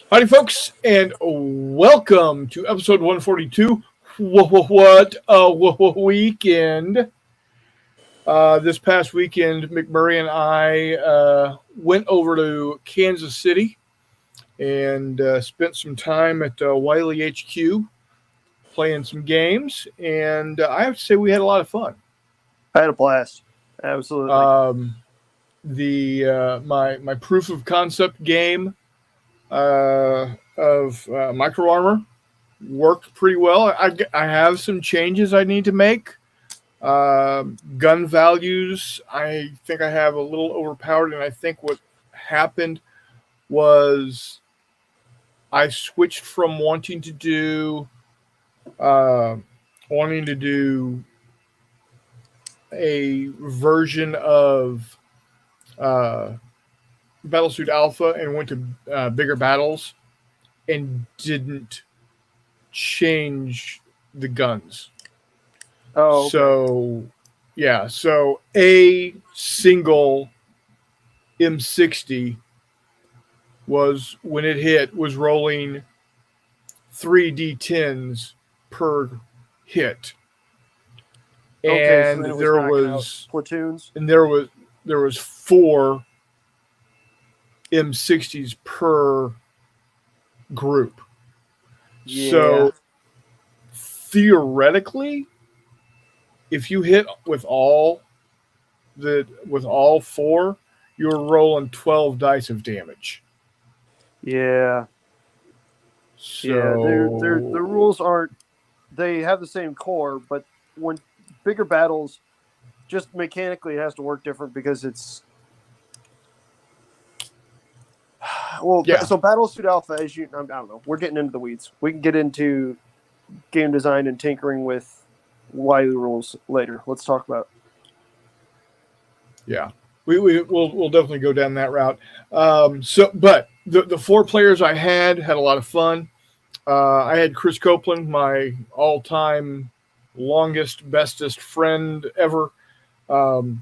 Howdy, folks, and welcome to episode 142. What weekend? This past weekend, McMurray and I went over to Kansas City and spent some time at Wiley HQ playing some games, and I have to say we had a lot of fun. I had a blast. Absolutely. My proof of concept game of micro armor worked pretty well. I have some changes I need to make. Gun values, I think I have a little overpowered, and I think what happened was I switched from wanting to do a version of Battlesuit Alpha and went to bigger battles and didn't change the guns. Oh, okay. So a single M60 was, when it hit, was rolling 3d10s per hit. Okay, And so then it there knocking out was platoons. and there was 4 M60s per group. Yeah. So theoretically, if you hit with all 4, you're rolling 12 dice of damage. Yeah. So The rules aren't. They have the same core, but when bigger battles, just mechanically it has to work different because it's. Well, Yeah. So Battlesuit Alpha, I don't know. We're getting into the weeds. We can get into game design and tinkering with Wiley rules later. Let's talk about it. Yeah, we'll definitely go down that route. But the 4 players I had a lot of fun. I had Chris Copeland, my all-time longest, bestest friend ever. Known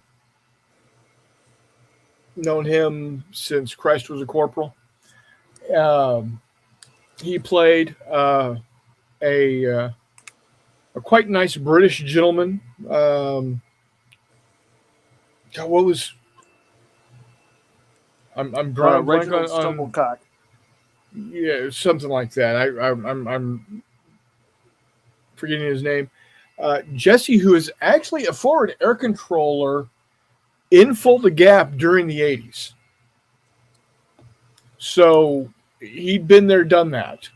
him since Christ was a corporal. He played a quite nice British gentleman. God, what was? I'm drawing a blank Reginald on Stumblecock. Yeah, something like that. I'm forgetting his name. Jesse, who is actually a forward air controller in Fulda Gap during the 80s. So he'd been there, done that,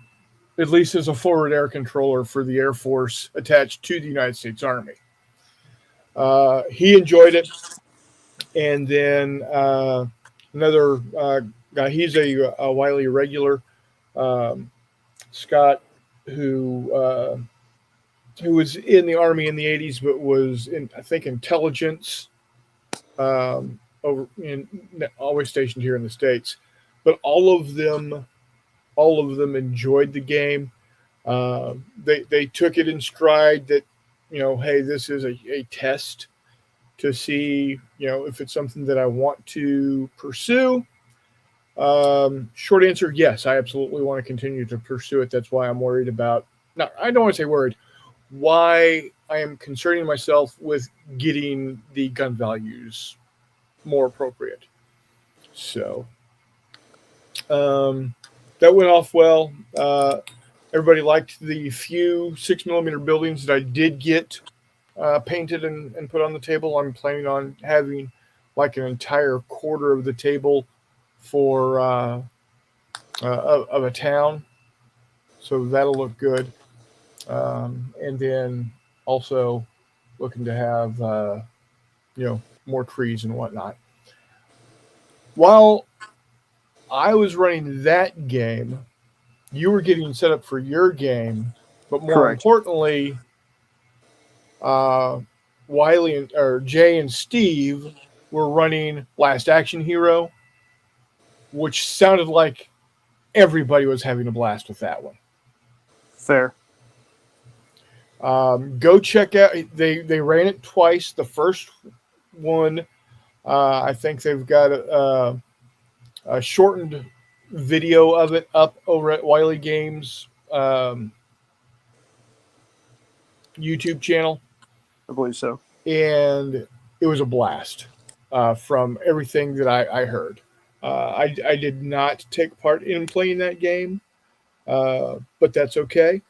at least as a forward air controller for the Air Force attached to the United States Army. He enjoyed it. And then another guy, he's a Wiley regular, Scott, who was in the Army in the 80s, but was in, I think, intelligence, always stationed here in the States. But all of them enjoyed the game. They took it in stride that, hey, this is a test to see, if it's something that I want to pursue. Short answer, yes, I absolutely want to continue to pursue it. That's why I'm worried about, no, I don't want to say worried, why I am concerning myself with getting the gun values more appropriate. So that went off well. Everybody liked the few 6mm buildings that I did get painted and put on the table. I'm planning on having like an entire quarter of the table for of a town, so that'll look good. And then also looking to have more trees and whatnot. While I was running that game, you were getting set up for your game, but more Correct. importantly, Wiley or Jay and Steve were running Last Action Hero, which sounded like everybody was having a blast with that one. Fair. Go check out. They ran it twice. The first one, I think they've got a shortened video of it up over at Wiley Games YouTube channel, I believe so. and it was a blast from everything that I heard. I did not take part in playing that game, but that's okay.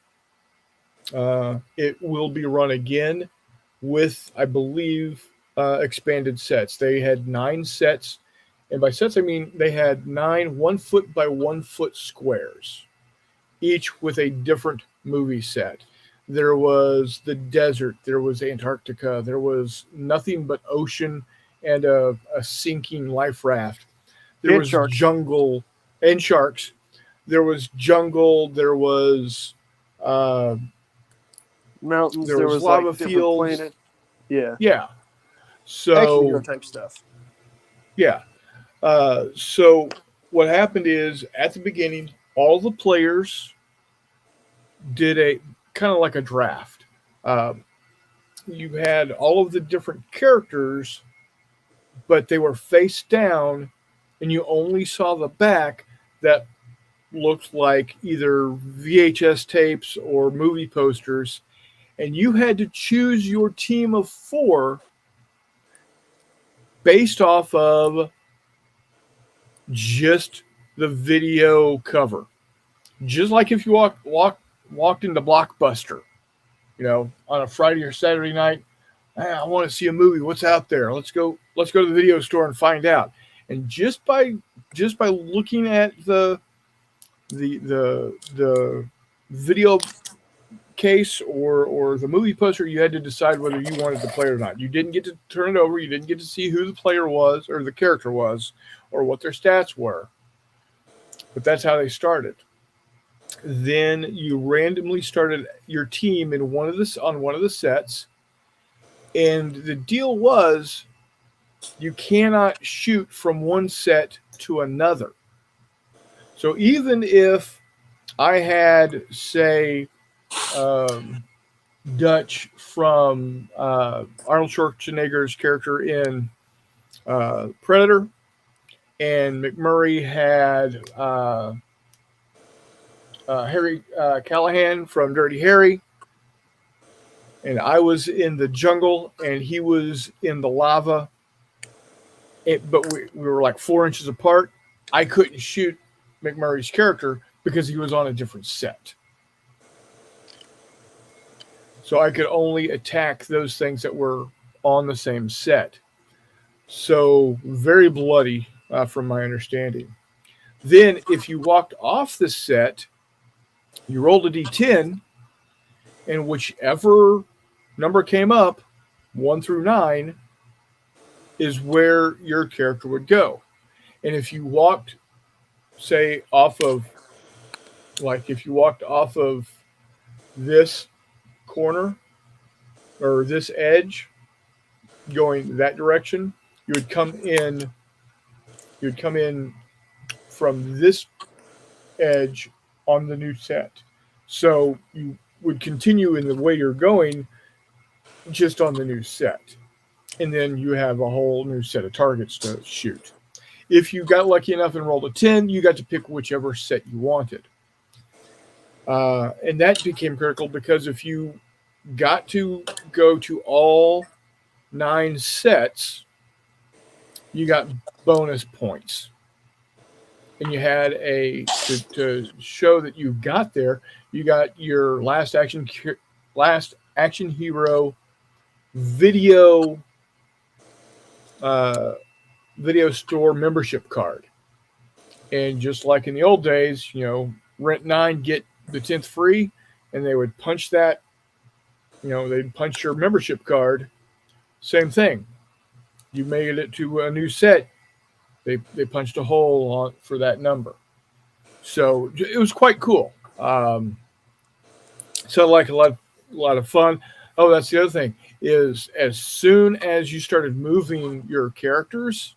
It will be run again with, I believe, expanded sets. They had 9 sets, and by sets I mean they had 9 1 foot by 1 foot squares, each with a different movie set. There was the desert, there was Antarctica, there was nothing but ocean and a sinking life raft. There And was sharks. jungle and sharks. There was jungle. There was uh, Mountains. there There was was lava like different fields. planet. Yeah. Yeah. Action hero So type stuff. yeah. So what happened is at the beginning, all the players did a kind of like a draft. Um, you had all of the different characters, but they were face down, and you only saw the back that looked like either VHS tapes or movie posters, and you had to choose your team of 4 based off of just the video cover. Just like if you walked into Blockbuster, on a Friday or Saturday night, I want to see a movie. What's out there? Let's go to the video store and find out. And just by looking at the video case or the movie poster, you had to decide whether you wanted to play it or not. You didn't get to turn it over. You didn't get to see who the player was or the character was or what their stats were. But that's how they started. Then you randomly started your team on one of the sets, and the deal was you cannot shoot from one set to another. So even if I had, say, Dutch from Arnold Schwarzenegger's character in Predator, and McMurray had Harry Callahan from Dirty Harry, and I was in the jungle and he was in the lava, but we were like 4 inches apart. I couldn't shoot McMurray's character because he was on a different set. So I could only attack those things that were on the same set. So very bloody from my understanding. Then if you walked off the set, you rolled a d10, and whichever number came up, 1 through 9, is where your character would go. And if you walked, say, if you walked off of this corner or this edge going that direction, you would come in from this edge on the new set. So you would continue in the way you're going just on the new set. And then you have a whole new set of targets to shoot. If you got lucky enough and rolled a 10, you got to pick whichever set you wanted. And that became critical because if you got to go to all 9 sets, you got bonus points. And you had to show that you got there, you got your last action hero video store membership card. And just like in the old days, rent 9, get the 10th free, and they would punch that, they'd punch your membership card. Same thing. You made it to a new set, they punched a hole for that number. So it was quite cool. So like a lot of fun. Oh, that's the other thing is as soon as you started moving your characters,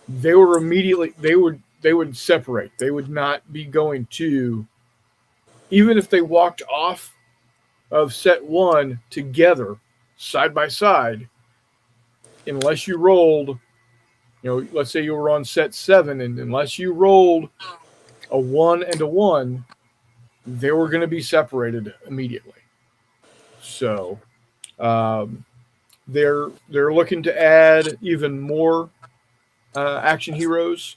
they would separate. They would not be going to, even if they walked off of set 1 together side by side, unless you rolled let's say you were on set 7, and unless you rolled a 1 and a 1, they were going to be separated immediately. So um, they're looking to add even more action heroes,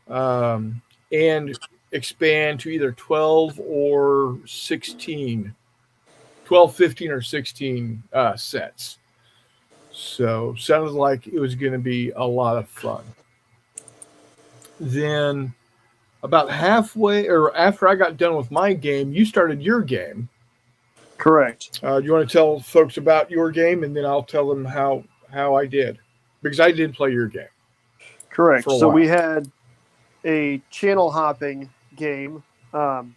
and expand to either 12 or 16, 12, 15, or 16 sets. So sounded like it was going to be a lot of fun. Then about halfway or after I got done with my game, you started your game. Correct. You want to tell folks about your game, and then I'll tell them how I did, because I did play your game. Correct. For a So while. we had a channel hopping game. So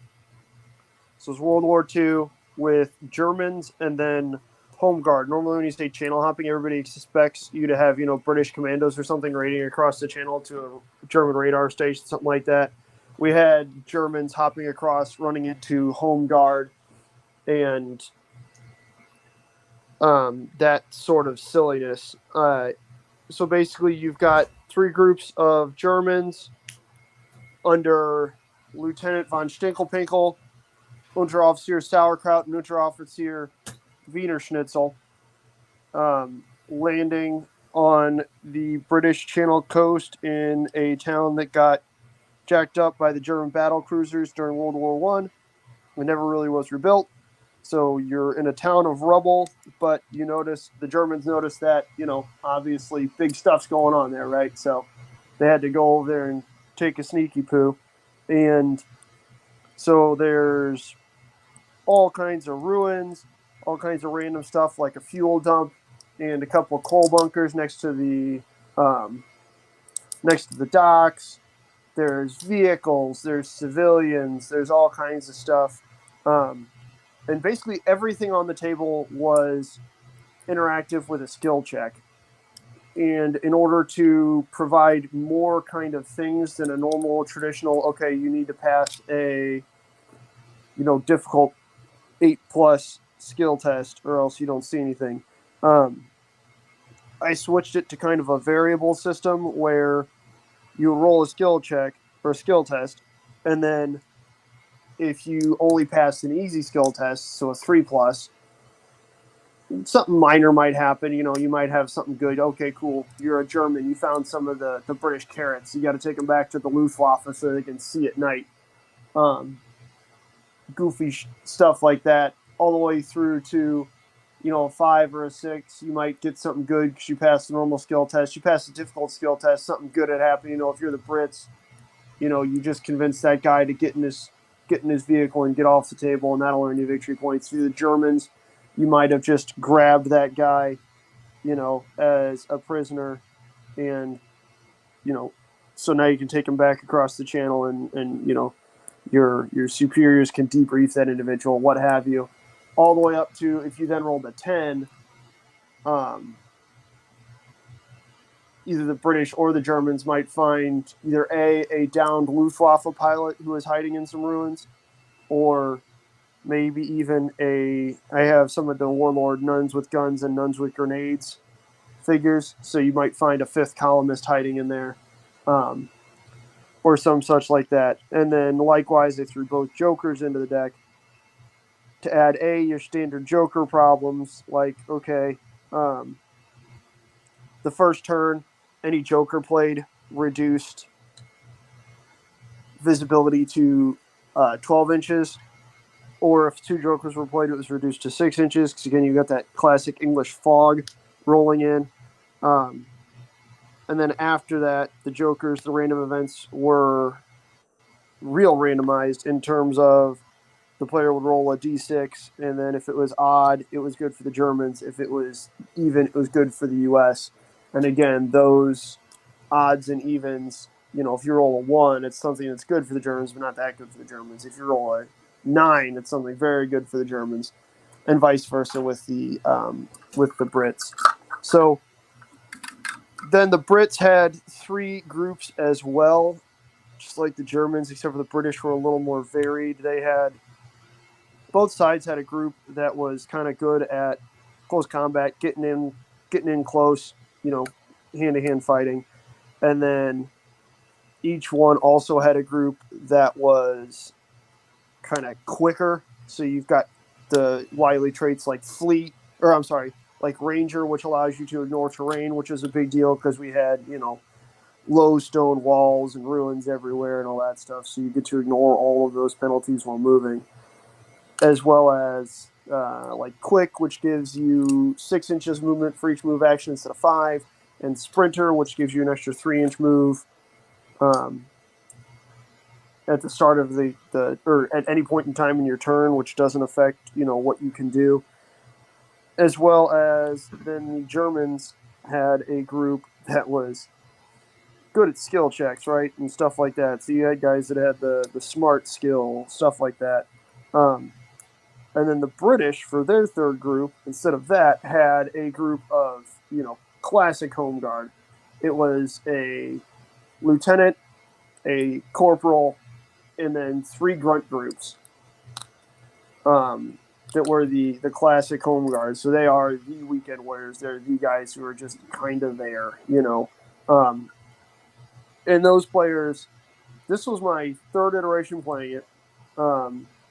it's World War II with Germans and then Home Guard. Normally, when you say channel hopping, everybody expects you to have British commandos or something raiding across the channel to a German radar station, something like that. We had Germans hopping across, running into Home Guard, and that sort of silliness. So basically, you've got 3 groups of Germans under Lieutenant von Stinkelpinkel, Unteroffizier Sauerkraut, and Unteroffizier Wiener Schnitzel, landing on the British Channel coast in a town that got jacked up by the German battle cruisers during World War One. It never really was rebuilt. So you're in a town of rubble, but the Germans noticed that, obviously big stuff's going on there, right? So they had to go over there and take a sneaky poo. And so there's all kinds of ruins, all kinds of random stuff like a fuel dump and a couple of coal bunkers next to the docks. There's vehicles, there's civilians, there's all kinds of stuff. And basically everything on the table was interactive with a skill check. And in order to provide more kind of things than a normal traditional, okay, you need to pass a difficult 8+ skill test or else you don't see anything. I switched it to kind of a variable system where you roll a skill check or a skill test, and then if you only pass an easy skill test, so a 3+, something minor might happen. You might have something good. Okay, cool. You're a German. You found some of the British carrots. You got to take them back to the Luftwaffe so they can see at night. Goofy stuff like that, all the way through to, a 5 or a 6. You might get something good because you passed the normal skill test. You passed a difficult skill test, something good had happened. If you're the Brits, you just convince that guy to get in his vehicle and get off the table, and that'll earn you victory points. Through the Germans, you might have just grabbed that guy, as a prisoner, and, so now you can take him back across the channel, and your superiors can debrief that individual, what have you, all the way up to if you then rolled a 10, either the British or the Germans might find either a downed Luftwaffe pilot who is hiding in some ruins, or maybe even I have some of the warlord nuns with guns and nuns with grenades figures, so you might find a 5th columnist hiding in there, or some such like that. And then likewise, they threw both jokers into the deck to add your standard joker problems, like, okay, the first turn, any joker played reduced visibility to 12 inches, or if 2 jokers were played, it was reduced to 6 inches, because again, you got that classic English fog rolling in. And then after that, the jokers, the random events were real randomized in terms of the player would roll a d6, and then if it was odd, it was good for the Germans. If it was even, it was good for the U.S. And again, those odds and evens, if you roll a 1, it's something that's good for the Germans, but not that good for the Germans. If you roll a 9, it's something very good for the Germans, and vice versa with the Brits. So then the Brits had 3 groups as well, just like the Germans, except for the British were a little more varied. Both sides had a group that was kind of good at close combat, getting in close, hand-to-hand fighting. And then each one also had a group that was kind of quicker. So you've got the Wiley traits like Fleet, or I'm sorry, like Ranger, which allows you to ignore terrain, which is a big deal because we had, low stone walls and ruins everywhere and all that stuff. So you get to ignore all of those penalties while moving, as well as like Quick, which gives you 6 inches movement for each move action instead of 5, and Sprinter, which gives you an extra 3-inch move at the start of the or at any point in time in your turn, which doesn't affect what you can do. As well as then the Germans had a group that was good at skill checks, right, and stuff like that. So you had guys that had the smart skill, stuff like that. And then the British, for their third group, instead of that, had a group of, classic home guard. It was a lieutenant, a corporal, and then 3 grunt groups that were the classic home guard. So they are the weekend warriors. They're the guys who are just kind of there, and those players, this was my 3rd iteration playing it,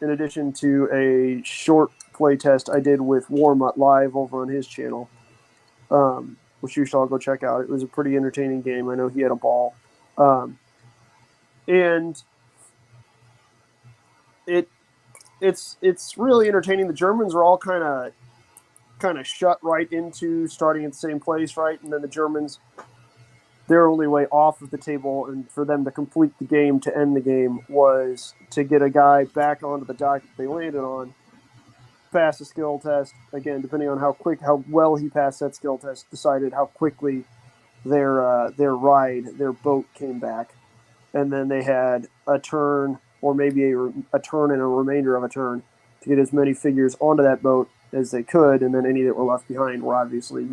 in addition to a short play test I did with WWWhat live over on his channel, which you should all go check out. It was a pretty entertaining game. I know he had a ball. And it's really entertaining. The Germans are all kind of shut right into starting at the same place, right? And then the Germans, their only way off of the table and for them to complete the game, to end the game, was to get a guy back onto the dock that they landed on, pass a skill test. Again, depending on how well he passed that skill test, decided how quickly their boat came back. And then they had a turn, or maybe a turn and a remainder of a turn, to get as many figures onto that boat as they could. And then any that were left behind were obviously,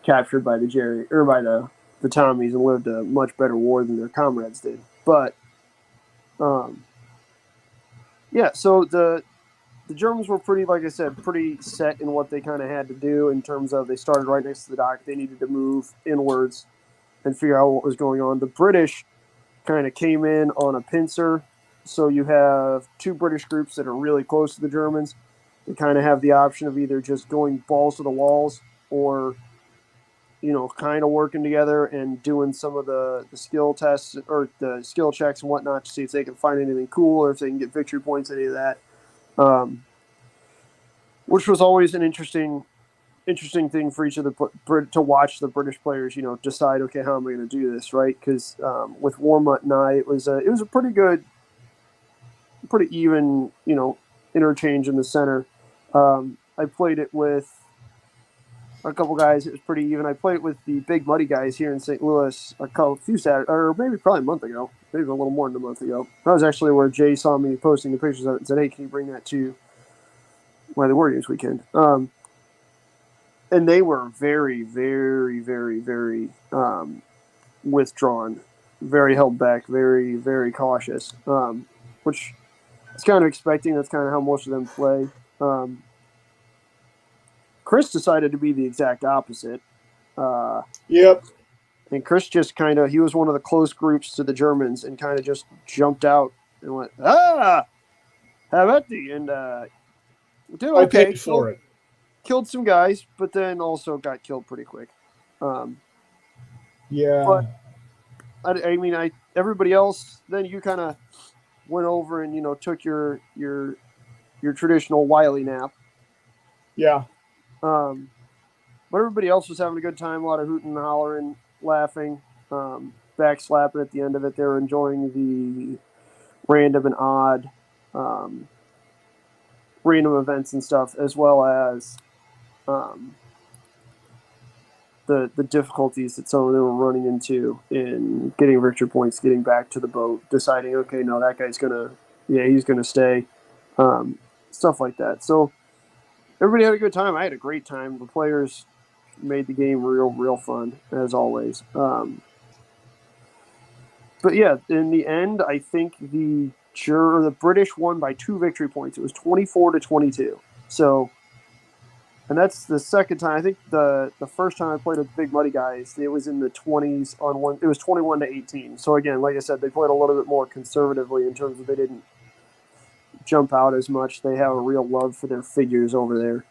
captured by the Tommies and lived a much better war than their comrades did. But, yeah, so the Germans were pretty, like I said, pretty set in what they kind of had to do in terms of they started right next to the dock. They needed to move inwards and figure out what was going on. The British kind of came in on a pincer. So you have 2 British groups that are really close to the Germans. They kind of have the option of either just going balls to the walls or kind of working together and doing some of the skill tests or the skill checks and whatnot to see if they can find anything cool or if they can get victory points, any of that. Which was always an interesting thing for each of to watch the British players, decide, okay, how am I going to do this, right? Because with WWWhat and I, it was a pretty good, pretty even, interchange in the center. I played it with a couple guys. It was pretty even. I played with the big muddy guys here in St. Louis few Saturdays, or probably a month ago, maybe a little more than a month ago. That was actually where Jay saw me posting the pictures of it and said, "Hey, can you bring that to Wiley Wargaming Weekend?" And they were very, very, very, very withdrawn, very held back, very, very cautious, which is kind of expecting. That's kind of how most of them play. Chris decided to be the exact opposite. Yep. And Chris just he was one of the close groups to the Germans and kind of just jumped out and went, how about the? And did okay. I paid for it. Killed some guys, but then also got killed pretty quick. Yeah. But everybody else, then you kind of went over and, took your traditional Wiley nap. Yeah. But everybody else was having a good time, a lot of hooting and hollering, laughing, backslapping at the end of it. They were enjoying the random and odd random events and stuff, as well as the difficulties that some of them were running into in getting victory points, getting back to the boat, deciding, okay, no, that guy's he's gonna stay, stuff like that. So everybody had a good time. I had a great time. The players made the game real fun, as always. But yeah, in the end, I think the British won by 2 victory points. It was 24-22. So And that's the second time. I think the first time I played with Big Muddy Guys, it was in the 20s on one. It was 21-18. So again, like I said, they played a little bit more conservatively in terms of they didn't jump out as much. They have a real love for their figures over there.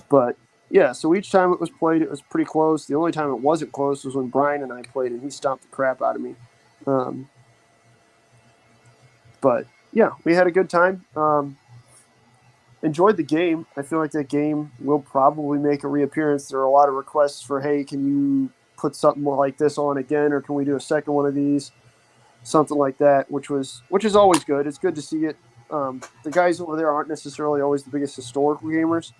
But yeah, so each time it was played, it was pretty close. The only time it wasn't close was when Brian and I played, and he stomped the crap out of me. But yeah, we had a good time. Enjoyed the game. I feel like that game will probably make a reappearance. There are a lot of requests for, hey, can you put something more like this on again, or can we do a second one of these? Something like that, which is always good. It's good to see it. The guys over there aren't necessarily always the biggest historical gamers,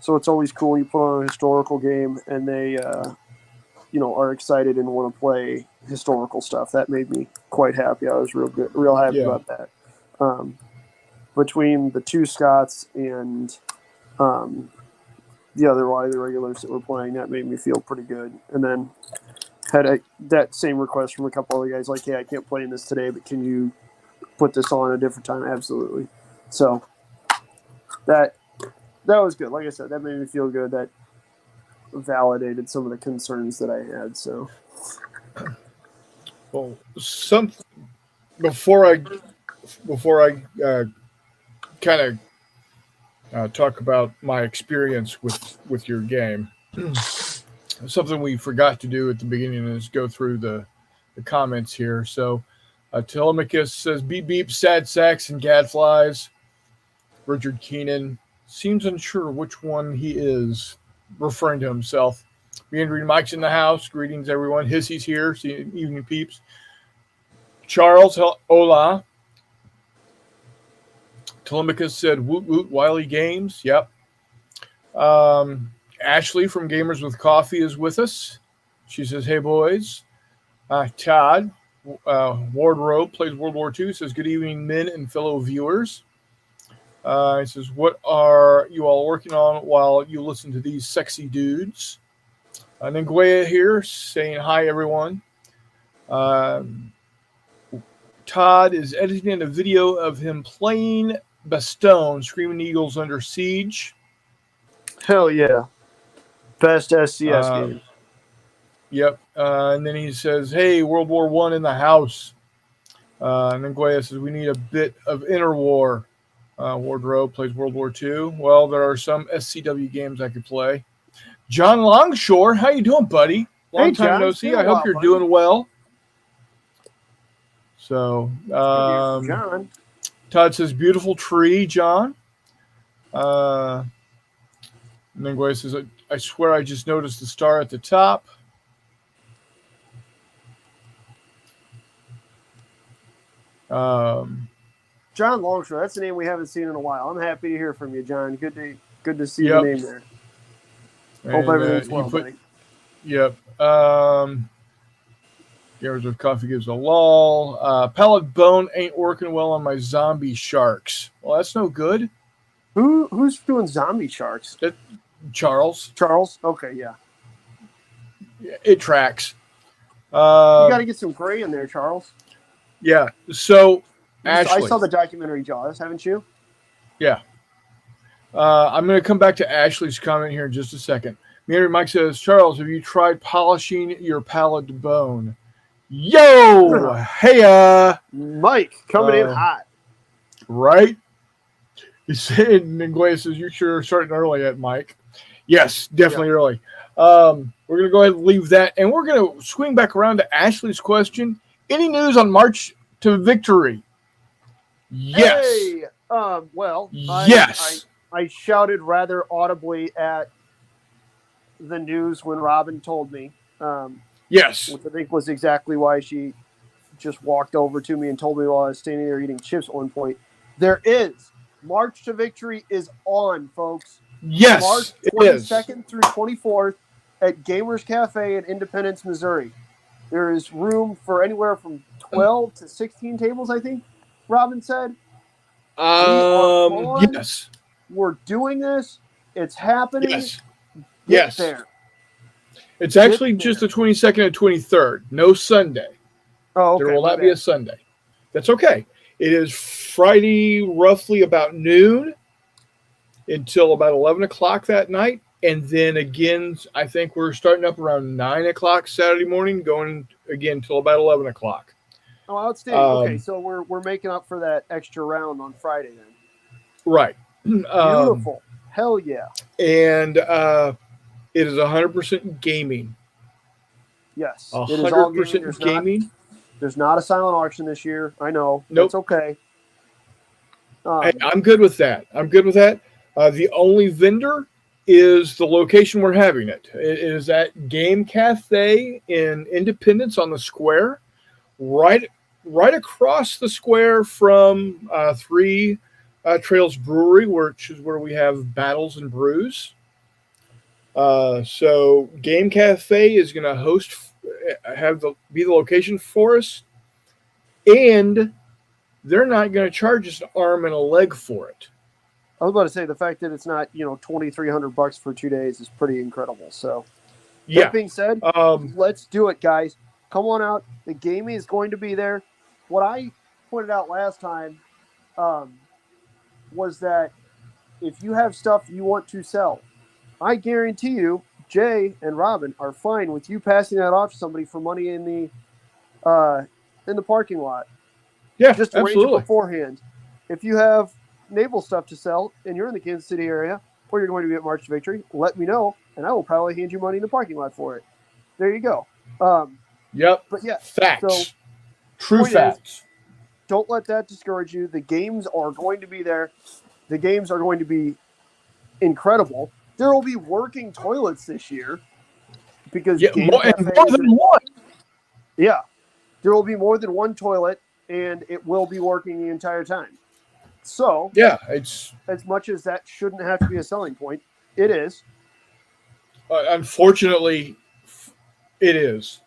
so it's always cool. You put on a historical game, and they, are excited and want to play historical stuff. That made me quite happy. I was real happy about that. Between the two Scots and the other regulars that were playing, that made me feel pretty good. And then had that same request from a couple other guys, like, hey, I can't play in this today, but can you put this on a different time? Absolutely. So that was good. Like I said, that made me feel good. That validated some of the concerns that I had. So, well, before I kind of talk about my experience with your game. Something we forgot to do at the beginning is go through the comments here. So Telemachus says, beep, beep, sad sacks and gadflies. Richard Keenan seems unsure which one he is, referring to himself. Meandering Mike's in the house. Greetings, everyone. Hissy's here. See you, evening peeps. Charles, hola. Telemachus said, woot, woot, Wiley Games. Yep. Ashley from Gamers with Coffee is with us. She says, hey, boys. Todd, Wardrobe, plays World War II, says, good evening, men and fellow viewers. He says, what are you all working on while you listen to these sexy dudes? Nguea here saying, hi, everyone. Todd is editing a video of him playing Bastogne, Screaming Eagles Under Siege. Hell yeah. Best SCS game. Yep. And then he says, hey, World War I in the house. And then Nguea says, we need a bit of interwar. Wardrobe plays World War II. Well, there are some SCW games I could play. John Longshore, how you doing, buddy? Long time no see. I hope you're doing well. So, John. Todd says, beautiful tree, John. And then Nguea says, I swear I just noticed the star at the top. John Longshore, that's a name we haven't seen in a while. I'm happy to hear from you, John. Good to see your name there. Hope everything's well, buddy. Yep. Gamers with Coffee gives a lull. Pallet bone ain't working well on my zombie sharks. Well, that's no good. Who's doing zombie sharks? Charles. Charles? Okay, yeah. It tracks. You got to get some gray in there, Charles. Yeah. So, Ashley. I saw the documentary Jaws, haven't you? Yeah. I'm going to come back to Ashley's comment here in just a second. Mike says, Charles, have you tried polishing your pallet bone? Yo! Hey, Mike, coming in hot. Right? He said, Nguea says, you sure are starting early at Mike. Yes, definitely early. We're going to go ahead and leave that, and we're going to swing back around to Ashley's question. Any news on March to Victory? Yes. Hey, well, yes. I shouted rather audibly at the news when Robin told me. Yes. Which I think was exactly why she just walked over to me and told me while I was standing there eating chips at one point. There is. March to Victory is on, folks. Yes, March 22nd through 24th at Gamers Cafe in Independence, Missouri. There is room for anywhere from 12 to 16 tables, I think Robin said. Yes. We're doing this. It's happening. Yes. Get there. It's actually just the 22nd and 23rd. No Sunday. Oh, okay. There will not be a Sunday. That's okay. It is Friday, roughly about noon. until about 11 o'clock that night. And then again, I think we're starting up around 9 o'clock Saturday morning, going again till about 11 o'clock. Oh, outstanding. Okay, so we're making up for that extra round on Friday then. Right. Beautiful. Hell yeah. And it is 100% gaming. Yes. 100% gaming. There's not a silent auction this year. I know. Nope. That's okay. I'm good with that. The only vendor is the location we're having it. It is at Game Cafe in Independence on the square, right across the square from Three Trails Brewery, which is where we have Battles and Brews. So Game Cafe is going to be the location for us, and they're not going to charge us an arm and a leg for it. I was about to say the fact that it's not $2,300 for 2 days is pretty incredible. So that being said, let's do it, guys. Come on out. The gaming is going to be there. What I pointed out last time was that if you have stuff you want to sell, I guarantee you, Jay and Robin are fine with you passing that off to somebody for money in the parking lot. Yeah, just arrange it beforehand. If you have naval stuff to sell and you're in the Kansas City area or you're going to be at March to Victory, let me know, and I will probably hand you money in the parking lot for it. There you go. Yep. But yeah, facts. So, true facts. Don't let that discourage you. The games are going to be there. The games are going to be incredible. There will be working toilets this year because more than one. Yeah, there will be more than one toilet, and it will be working the entire time. So it's as much as that shouldn't have to be a selling point, it is. Unfortunately, it is.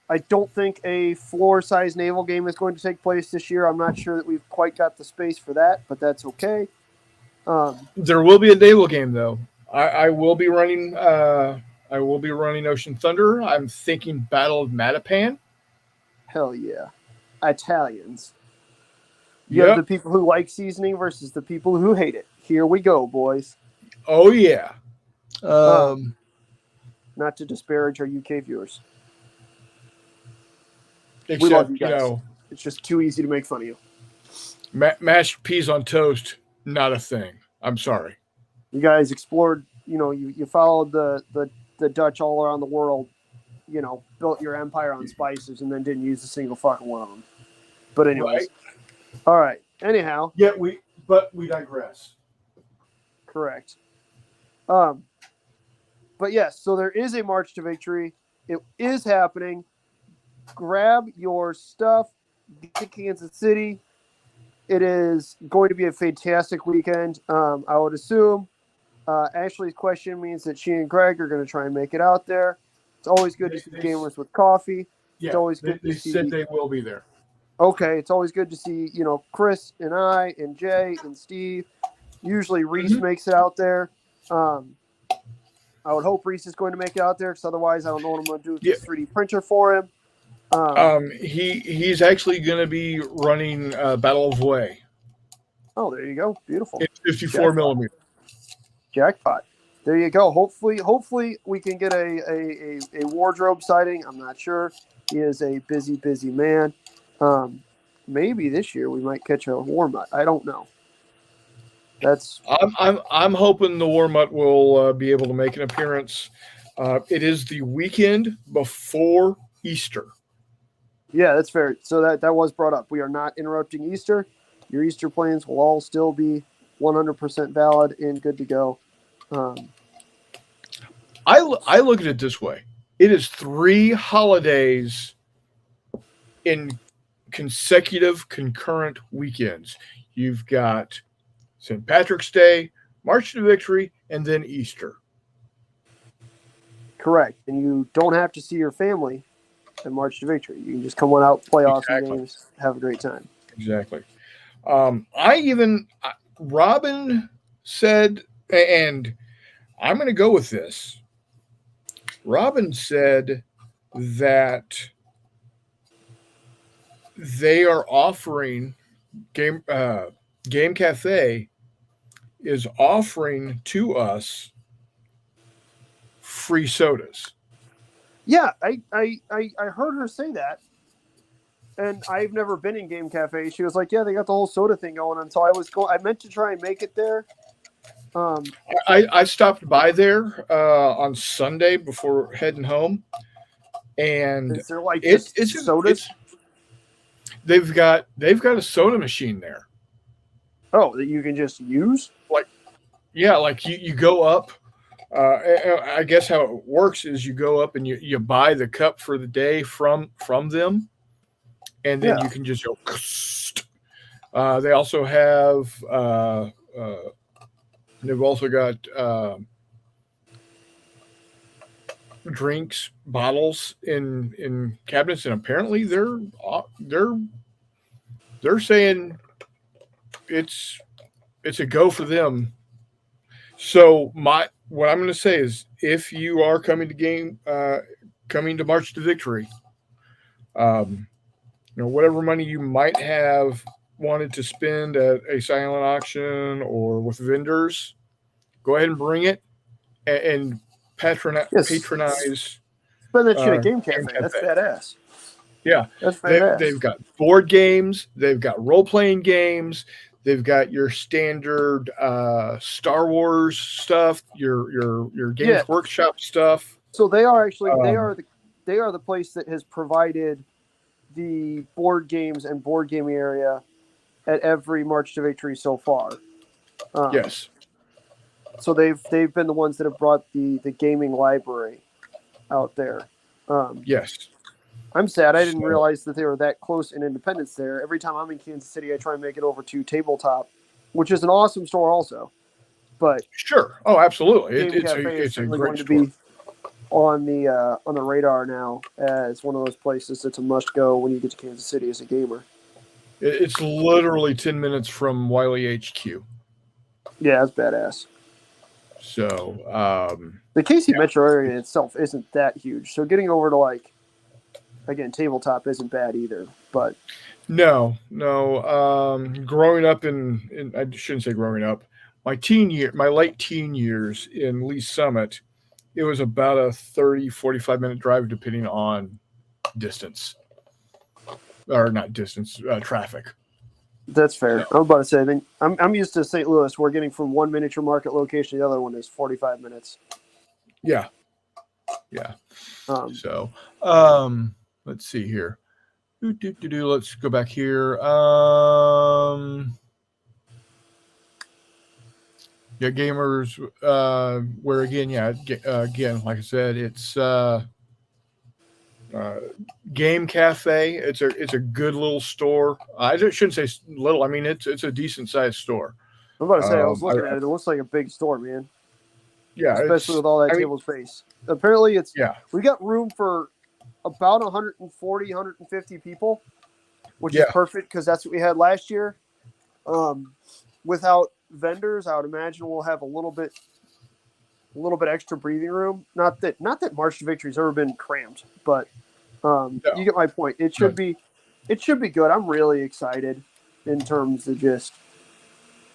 I don't think a floor-size naval game is going to take place this year. I'm not sure that we've quite got the space for that, but that's okay. There will be a naval game, though. I will be running. I will be running Ocean Thunder. I'm thinking Battle of Matapan. Hell yeah, Italians. You have the people who like seasoning versus the people who hate it. Here we go, boys. Oh yeah. Not to disparage our UK viewers. Except, we love you guys. It's just too easy to make fun of you. Mashed peas on toast, not a thing. I'm sorry. You guys explored. You followed the Dutch all around the world. Built your empire on spices and then didn't use a single fucking one of them. But anyways. Right. All right. Anyhow. Yeah, we digress. Correct. But yes, so there is a March to Victory. It is happening. Grab your stuff. Get to Kansas City. It is going to be a fantastic weekend. I would assume Ashley's question means that she and Greg are going to try and make it out there. It's always good to see gamers with coffee. Yeah, it's always good to see. They said they will be there. Okay, it's always good to see, Chris and I and Jay and Steve. Usually Reese makes it out there. I would hope Reese is going to make it out there because otherwise I don't know what I'm going to do with this 3D printer for him. He's actually going to be running Battle of Way. Oh, there you go. Beautiful. It's 54 millimeter. Jackpot. There you go. Hopefully we can get a wardrobe sighting. I'm not sure. He is a busy man. Maybe this year we might catch a Warmutt. I don't know. I'm hoping the Warmutt will be able to make an appearance. It is the weekend before Easter. Yeah, that's fair. So that was brought up. We are not interrupting Easter. Your Easter plans will all still be 100% valid and good to go. I look at it this way. It is 3 holidays in consecutive concurrent weekends. You've got St. Patrick's Day, March to Victory, and then Easter. Correct. And you don't have to see your family at March to Victory. You can just come on out, play awesome games, have a great time. Exactly. Robin said, and I'm going to go with this. Robin said that they are offering Game Cafe is offering to us free sodas. Yeah, I heard her say that, and I've never been in Game Cafe. She was like, "Yeah, they got the whole soda thing going on." So I meant to try and make it there. I stopped by there on Sunday before heading home, and Is there like just it's sodas? they've got a soda machine there. Oh, that you can just use? Like yeah, like you go up. I guess how it works is you go up and you buy the cup for the day from them, and then Yeah. you can just go. They also have they've also got drinks bottles in cabinets, and apparently they're saying it's it's a go for them. So my what I'm going to say is, if you are coming to March to Victory, um, whatever money you might have wanted to spend at a silent auction or with vendors, go ahead and bring it and Yes. patronize Spend that shit at Game Game Cafe. That's Cafe. badass. Yeah, That's they've badass. got board games, they've got role playing games, they've got your standard Star Wars stuff, your Yeah. Games Workshop stuff. So they are actually Um, they are the place that has provided the board games and board gaming area at every March to Victory so far. yes, So they've been the ones that have brought the gaming library out there. yes. I'm sad I didn't So, realize that they were that close in Independence there. Every time I'm in Kansas City, I try and make it over to Tabletop, which is an awesome store also. But sure. Oh, absolutely. Game Cafe is It's a certainly great going to store. be on the radar now as one of those places that's a must go when you get to Kansas City as a gamer. It's literally 10 minutes from Wiley HQ. Yeah, that's badass. So The KC yeah. metro area itself isn't that huge, so getting over to again Tabletop isn't bad either. But No, no. Growing up I shouldn't say growing up. My late teen years in Lee Summit, it was about a 30-45 minute drive depending on distance, or not distance, traffic. that's So fair. I'm about to say, I think I'm used to St. Louis. We're getting from one miniature market location to the other one is 45 minutes. yeah, yeah. Um, So let's see here. Let's go back here. Yeah, gamers. Where again? Yeah, again, like I said, it's uh, Game Cafe. It's a good little store. I shouldn't say little. I mean, it's a decent sized store. I'm about to say, I was I, looking at it. It looks like a big store, man, yeah, especially it's. with all that I mean, table space. Apparently, yeah, we got room for about 140, 150 people, which is yeah, perfect because that's what we had last year. Without vendors, I would imagine we'll have a little bit extra breathing room. Not that March to Victory's ever been cramped, but you no, get my point. It no, should be good. I'm really excited in terms of just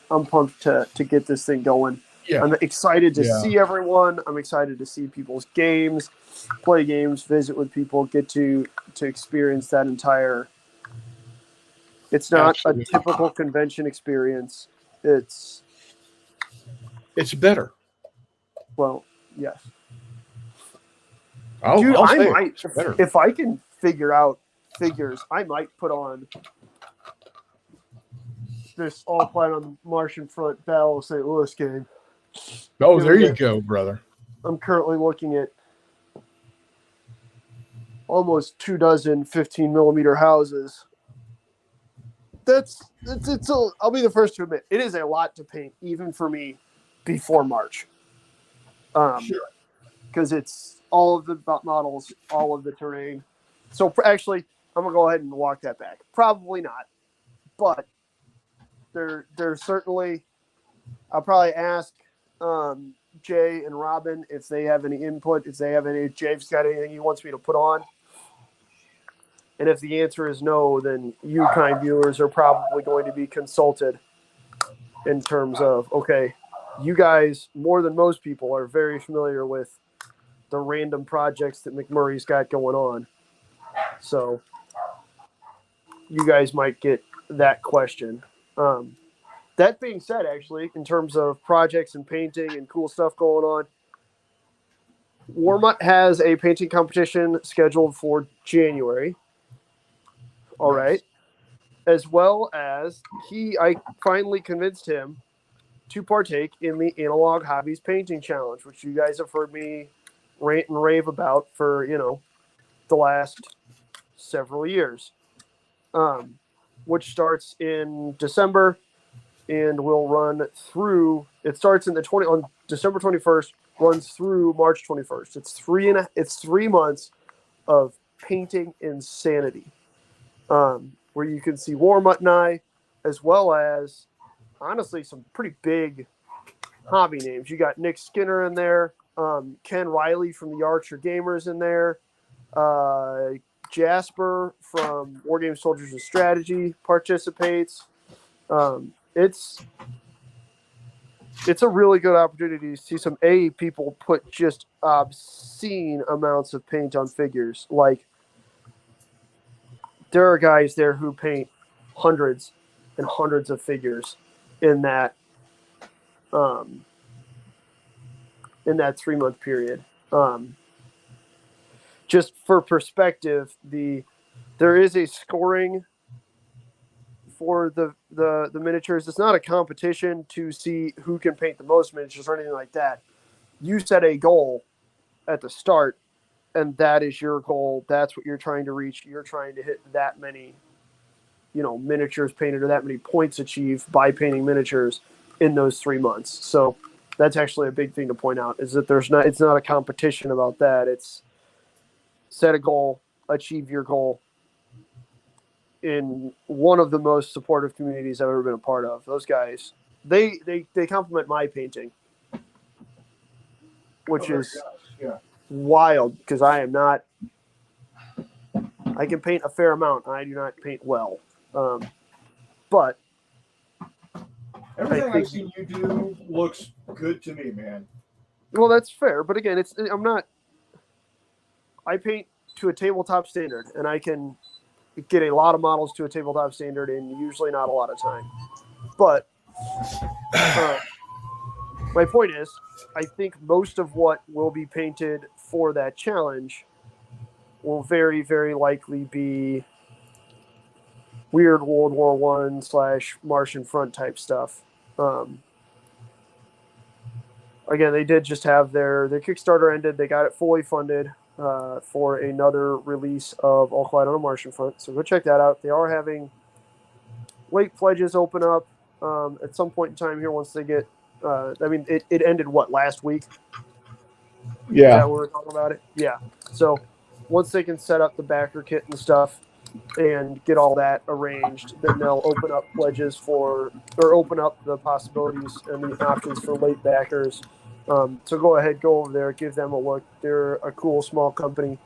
I'm pumped to get this thing going. yeah, I'm excited to yeah, see everyone. I'm excited to see people's games, play games, visit with people, get to experience that entire. It's not a absolutely. typical convention experience. It's It's better. well, yes, I'll, dude. I'll I say it. might It's better. if I can figure out figures. I might put on this all quiet on the Martian front Battle of St. Louis game. Oh, there Given you that go, brother. I'm currently looking at almost 24 15-millimeter houses. It's I'll be the first to admit it is a lot to paint, even for me, before March. Sure. Because it's all of the models, all of the terrain. So actually, I'm gonna go ahead and walk that back. Probably not, but there's certainly. I'll probably ask Jay and Robin if they have any input, if Jave's got anything he wants me to put on. And if the answer is no, then you kind viewers are probably going to be consulted in terms of, okay, you guys, more than most people, are very familiar with the random projects that McMurray's got going on. So you guys might get that question. That being said, actually, in terms of projects and painting and cool stuff going on, Warmut has a painting competition scheduled for January. All right. As well as I finally convinced him to partake in the Analog Hobbies Painting Challenge, which you guys have heard me rant and rave about for, the last several years, which starts in December and will run through. It starts on December 21st, runs through March 21st. It's 3 months of painting insanity, where you can see Warmut and I, as well as honestly some pretty big hobby names. You got Nick Skinner in there, Ken Riley from the Archer Gamers in there, Jasper from Wargame Soldiers and Strategy participates. It's a really good opportunity to see some people put just obscene amounts of paint on figures. Like, there are guys there who paint hundreds and hundreds of figures in that 3-month period. Just for perspective, there is a scoring for the miniatures. It's not a competition to see who can paint the most miniatures or anything like that. You set a goal at the start, and that is your goal. That's what you're trying to reach. You're trying to hit that many, miniatures painted or that many points achieved by painting miniatures in those 3 months. So that's actually a big thing to point out, is that it's not a competition about that. It's set a goal, achieve your goal, in one of the most supportive communities I've ever been a part of. Those guys, they compliment my painting, which is wild, because I am not. I can paint a fair amount. I do not paint well, but everything I've seen you do looks good to me, man. Well, that's fair, but again, I'm not. I paint to a tabletop standard, and I can get a lot of models to a tabletop standard in usually not a lot of time. But my point is, I think most of what will be painted for that challenge will very, very likely be weird World War I / Martian Front type stuff. Again, they did just have their Kickstarter ended. They got it fully funded for another release of All Quiet on the Martian Front. So go check that out. They are having late pledges open up at some point in time here once they get. It ended last week? Yeah. Is that what we're talking about it? Yeah. So once they can set up the backer kit and stuff and get all that arranged, then they'll open up pledges open up the possibilities and the options for late backers. So go ahead, go over there, give them a look. They're a cool small company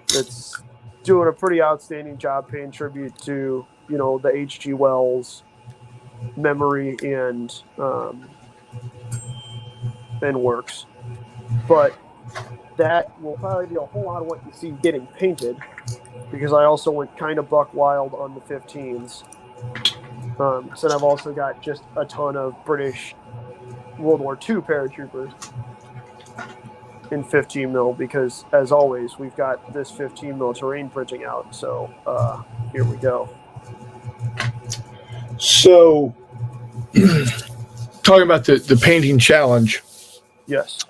that's doing a pretty outstanding job paying tribute to, the H.G. Wells memory and works. But that will probably be a whole lot of what you see getting painted, because I also went kind of buck wild on the 15s. So I've also got just a ton of British World War II paratroopers in 15 mil, because as always, we've got this 15 mil terrain printing out. So here we go. So talking about the painting challenge. Yes.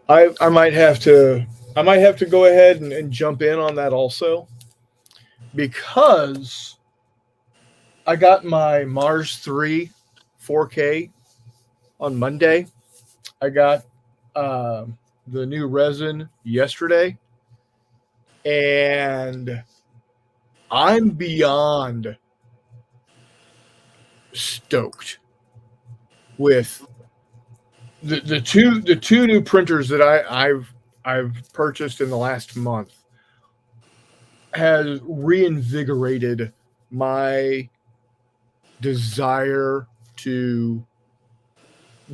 I might have to go ahead and jump in on that also, because I got my Mars 3 4K on Monday. I got the new resin yesterday, and I'm beyond stoked with the two new printers that I've purchased in the last month. Has reinvigorated my desire to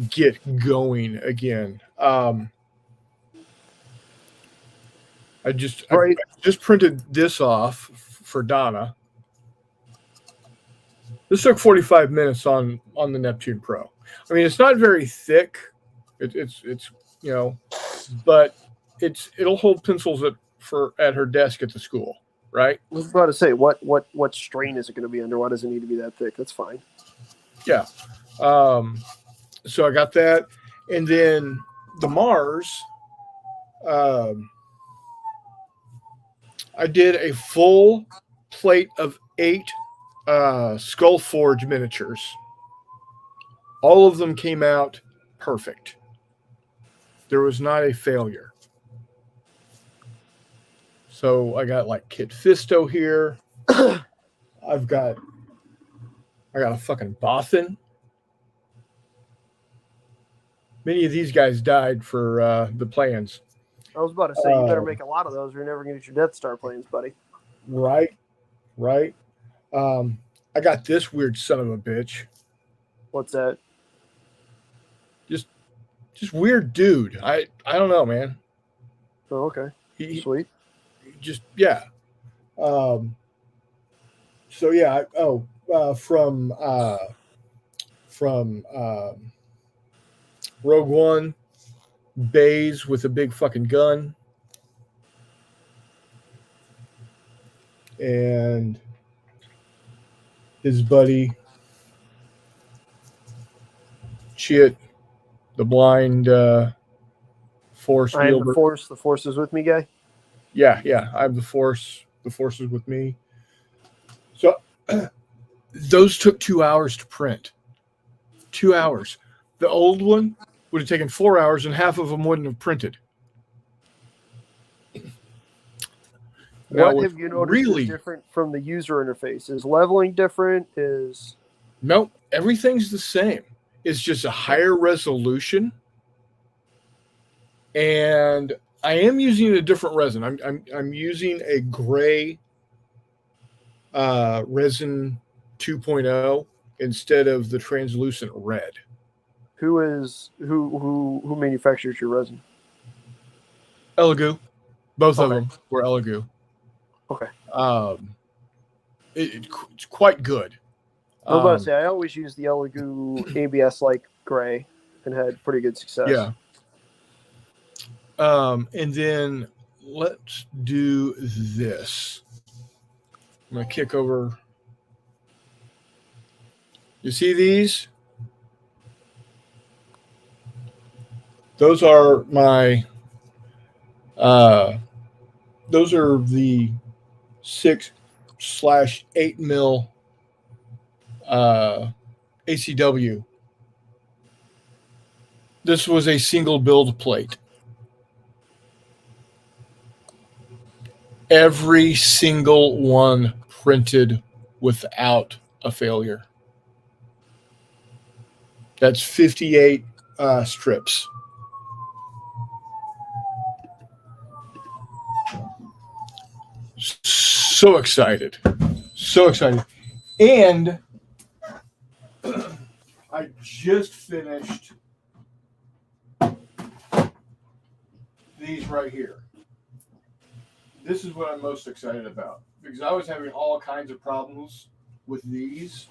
get going again. I Right. just printed this off for Donna. This took 45 minutes on the Neptune Pro. I mean, it's not very thick. It's but it'll hold pencils at her desk at the school, right? I was about to say, what strain is it going to be under? Why does it need to be that thick? That's fine. Yeah. So I got that, and then the Mars. I did a full plate of 8 Skull Forge miniatures. All of them came out perfect. There was not a failure. So I got like Kit Fisto here. I got a fucking Bothan. Many of these guys died for the plans. I was about to say, you better make a lot of those or you're never going to get your Death Star planes, buddy. Right. I got this weird son of a bitch. What's that? Just weird dude. I don't know, man. Oh, okay. Sweet. Yeah. So yeah. From Rogue One, Baze with a big fucking gun, and his buddy Chit, the blind force I am wielder. the force is with me, guy. Yeah. I'm the force. The force is with me. So those took 2 hours to print. 2 hours. The old one would have taken 4 hours, and half of them wouldn't have printed. What have you noticed is different from the user interface? Is leveling different? Nope, everything's the same. It's just a higher resolution, and I am using a different resin. I'm using a gray resin 2.0 instead of the translucent red. Who manufactures your resin? Elegoo. Both of them were Elegoo. Okay. It's quite good. I was about to say, I always use the Elegoo ABS like gray and had pretty good success. Yeah. And then let's do this. I'm going to kick over. You see these? Those are my, those are the 6/8 mil ACW. This was a single build plate. Every single one printed without a failure. That's 58 strips. So excited. And I just finished these right here. This is what I'm most excited about because I was having all kinds of problems with these.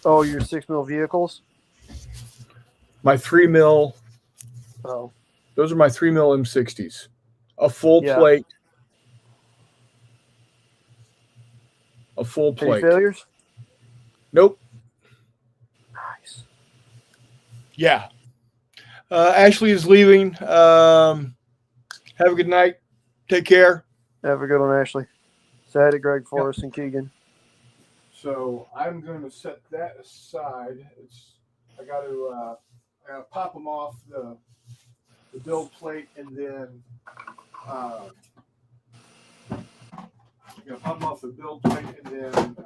Oh, your 6 mil vehicles? My 3 mil. Oh. Those are my 3 mil M60s. A full plate. A full plate. Any failures? Nope. Nice. Yeah. Ashley is leaving. Have a good night. Take care. Have a good one, Ashley. Say hi to Greg for us and Keegan. So I'm going to set that aside. I got to pop them off the build plate, and then pop them off the build plate, and then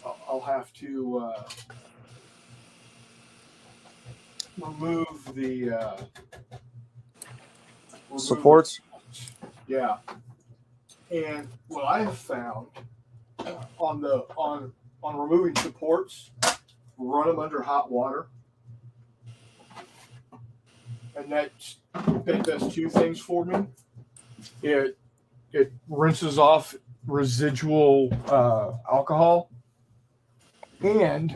I'll have to remove the supports. Yeah. And what I have found on removing supports, run them under hot water, and that does two things for me. It rinses off residual alcohol, and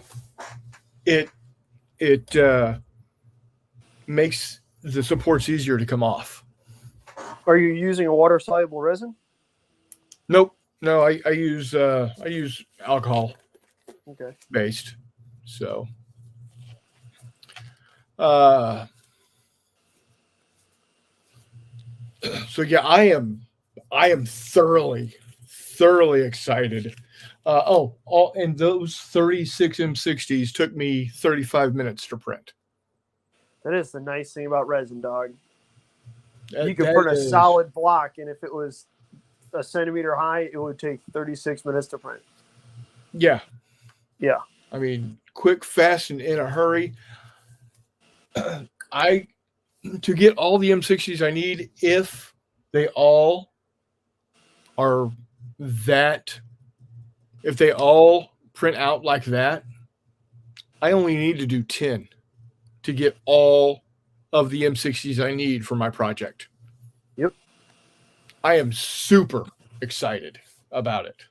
it makes the supports easier to come off. Are you using a water soluble resin? Nope. No, I use alcohol based. So so yeah, I am thoroughly excited. And those 36 M60s took me 35 minutes to print. That is the nice thing about resin, dog. You could print a solid block, and if it was a centimeter high, it would take 36 minutes to print. Yeah. Yeah. I mean, quick, fast, and in a hurry. To get all the M60s I need, if they all are that, if they all print out like that, I only need to do 10 to get all of the M60s I need for my project. Yep. I am super excited about it.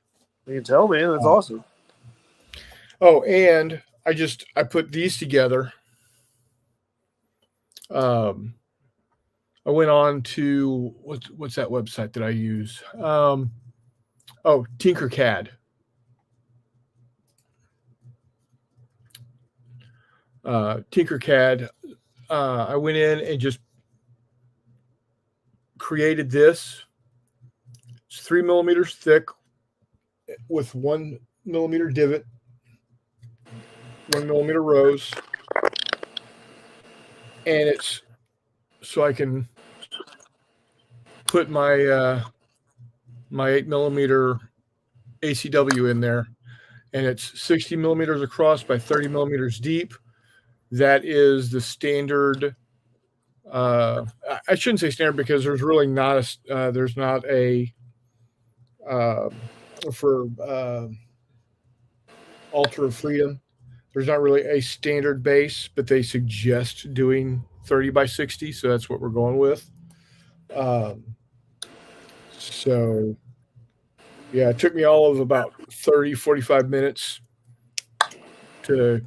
You can tell, man. That's awesome. Oh, and I put these together. I went on to what's that website that I use? Tinkercad. Tinkercad. I went in and just created this. It's 3 millimeters thick with 1 millimeter divot, 1 millimeter rows, and it's so I can put my my 8 millimeter ACW in there, and it's 60 millimeters across by 30 millimeters deep. That is the standard. I shouldn't say standard because there's really not a for Altar of Freedom. There's not really a standard base, but they suggest doing 30 by 60, so that's what we're going with. So yeah, it took me all of about 45 minutes to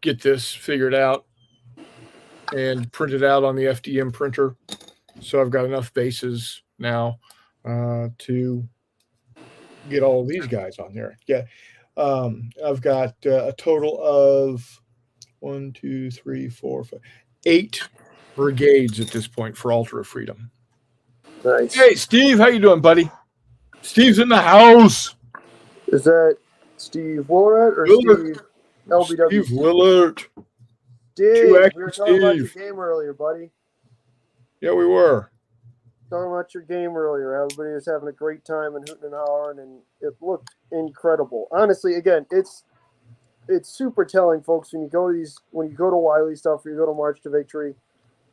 get this figured out and print it out on the FDM printer. So I've got enough bases now to get all of these guys on there. Yeah. I've got a total of 1, 2, 3, 4, 5, 8 brigades at this point for Altar of Freedom. Nice. Hey, Steve, how you doing, buddy? Steve's in the house. Is that Steve Willard or Steve LBW? Steve Willard. Dave, we were talking about your game earlier, buddy. Yeah, we were. Talking about your game earlier. Everybody was having a great time and hooting and hollering, and it looked incredible. Honestly, again, it's super telling, folks, when you go to Wiley stuff, or you go to March to Victory,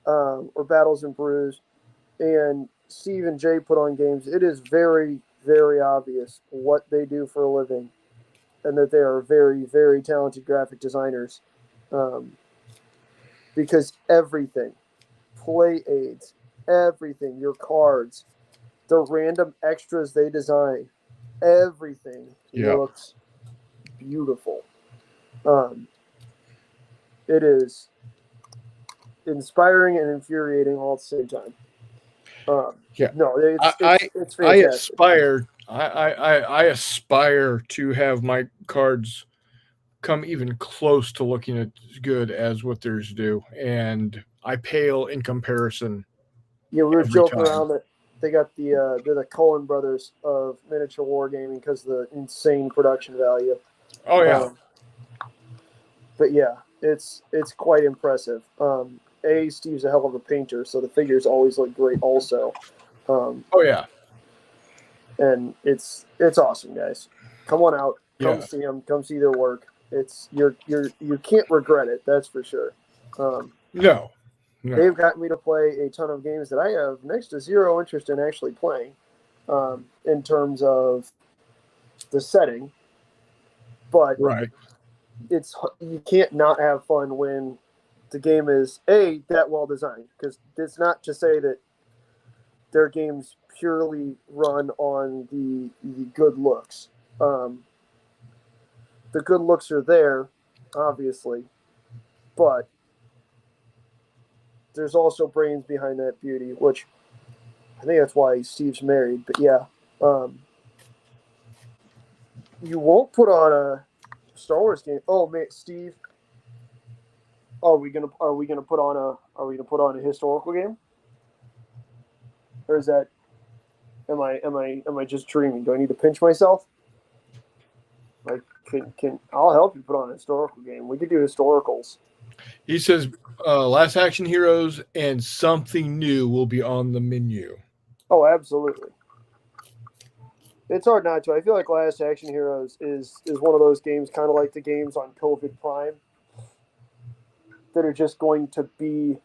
or Battles and Brews, and Steve and Jay put on games, it is very, very obvious what they do for a living, and that they are very, very talented graphic designers. Because everything, play aids, everything, your cards, the random extras they design, everything looks beautiful. It is inspiring and infuriating all at the same time. No, it's fantastic. I aspire to have my cards come even close to looking as good as what theirs do, and I pale in comparison. Yeah, we were joking around that they got they're the Coen brothers of miniature wargaming because of the insane production value. Oh yeah. But yeah, it's quite impressive. Steve's a hell of a painter, so the figures always look great also. Oh yeah. And it's awesome, guys. Come on out. Come see them. Come see their work. You can't regret it, that's for sure. No. They've gotten me to play a ton of games that I have next to zero interest in actually playing. in terms of the setting, but Right. you can't not have fun when the game is that well designed, because it's not to say that their games purely run on the good looks. The good looks are there, obviously, but there's also brains behind that beauty, which I think that's why Steve's married. But yeah, you won't put on a Star Wars game. Oh man, Steve, are we gonna put on a historical game? Or is that am I just dreaming? Do I need to pinch myself? Like, can I'll help you put on a historical game. We could do historicals. He says Last Action Heroes and something new will be on the menu. Oh, absolutely. It's hard not to. I feel like Last Action Heroes is one of those games, kind of like the games on COVID Prime, that are just going to be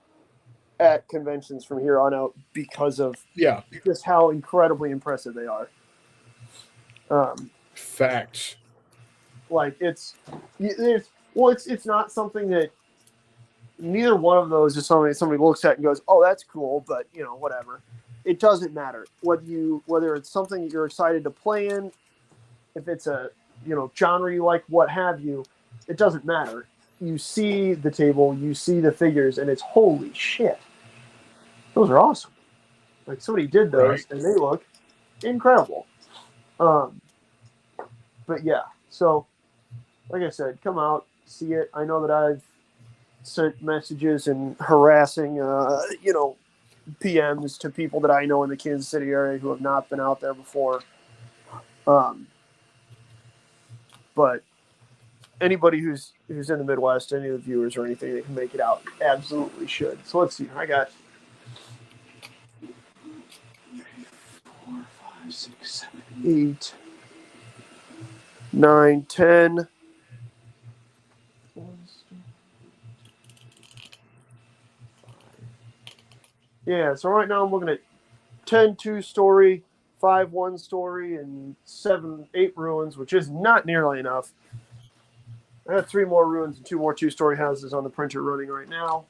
at conventions from here on out because of just how incredibly impressive they are. Facts. Like it's not something that neither one of those is something somebody looks at and goes, oh, that's cool, but whatever. It doesn't matter whether it's something that you're excited to play in, if it's a genre you like, what have you. It doesn't matter. You see the table, you see the figures, and it's holy shit. Those are awesome. Like, somebody did those, right, and they look incredible. But yeah, so like I said, come out, see it. I know that I've sent messages and harassing, PMs to people that I know in the Kansas City area who have not been out there before. But anybody who's in the Midwest, any of the viewers or anything that can make it out, absolutely should. So let's see. I got 4, 5, 6, 7, 8, 9, 10. Yeah, so right now I'm looking at 10 2-story, 5 1-story, and 7 8 ruins, which is not nearly enough. I have 3 more ruins and 2 more 2-story houses on the printer running right now.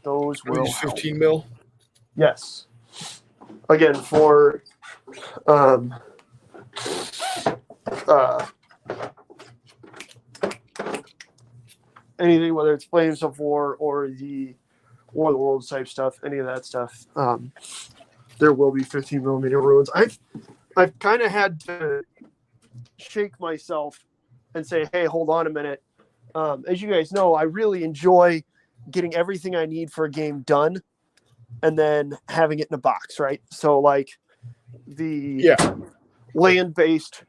Those will 15 mil? Yes. Again, for anything, whether it's Flames of War or the War of the Worlds type stuff, any of that stuff, there will be 15 millimeter ruins. I've kind of had to shake myself and say, hey, hold on a minute. As you guys know, I really enjoy getting everything I need for a game done and then having it in a box, right? So like the land-based,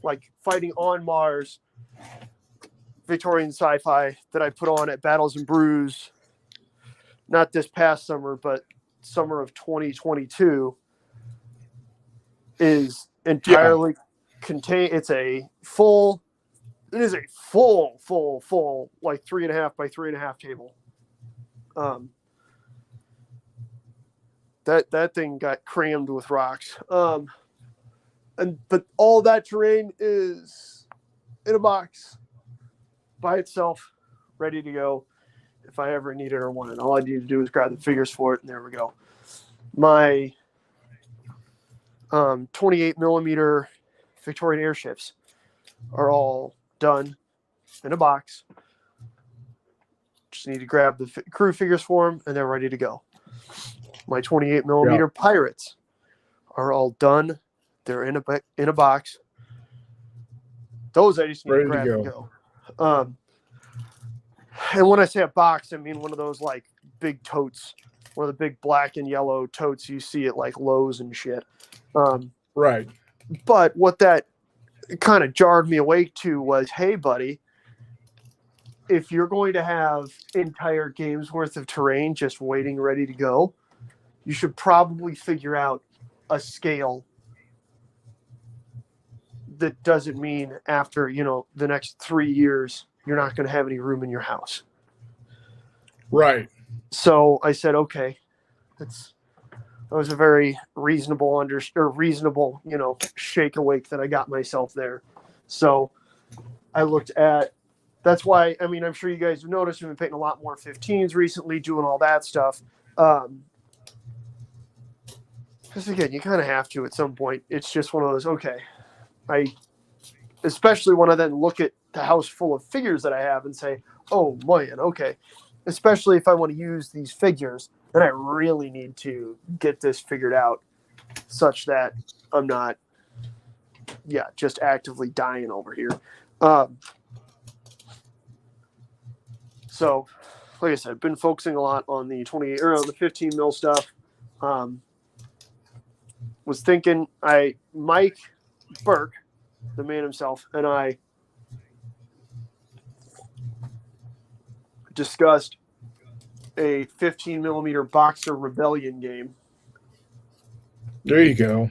like fighting on Mars, Victorian sci-fi that I put on at Battles and Brews, not this past summer, but summer of 2022, is entirely contained. It is a full, like 3.5 by 3.5 table. That thing got crammed with rocks. But all that terrain is in a box by itself, ready to go if I ever need it or want it. All I need to do is grab the figures for it, and there we go. My 28 millimeter Victorian airships are all done in a box. Just need to grab the crew figures for them, and they're ready to go. My 28 millimeter pirates are all done. They're in a box. Those I just need to grab and go. And when I say a box, I mean one of those like big totes, one of the big black and yellow totes you see at like Lowe's and shit. Right. But what that kind of jarred me awake to was, hey, buddy, if you're going to have entire games worth of terrain just waiting ready to go, you should probably figure out a scale that doesn't mean after, the next 3 years, you're not going to have any room in your house. Right. So I said, okay, That was a very reasonable shake awake that I got myself there. So I looked at. That's why, I mean, I'm sure you guys have noticed we've been picking a lot more 15s recently, doing all that stuff. Because again, you kind of have to at some point. It's just one of those. Okay, especially when I then look at the house full of figures that I have and say, oh man, okay. Especially if I want to use these figures, then I really need to get this figured out such that I'm not, just actively dying over here. So, like I said, been focusing a lot on the 28 or on the 15 mil stuff. Was thinking Mike Burke, the man himself, and I discussed a 15 millimeter Boxer Rebellion game. There you go.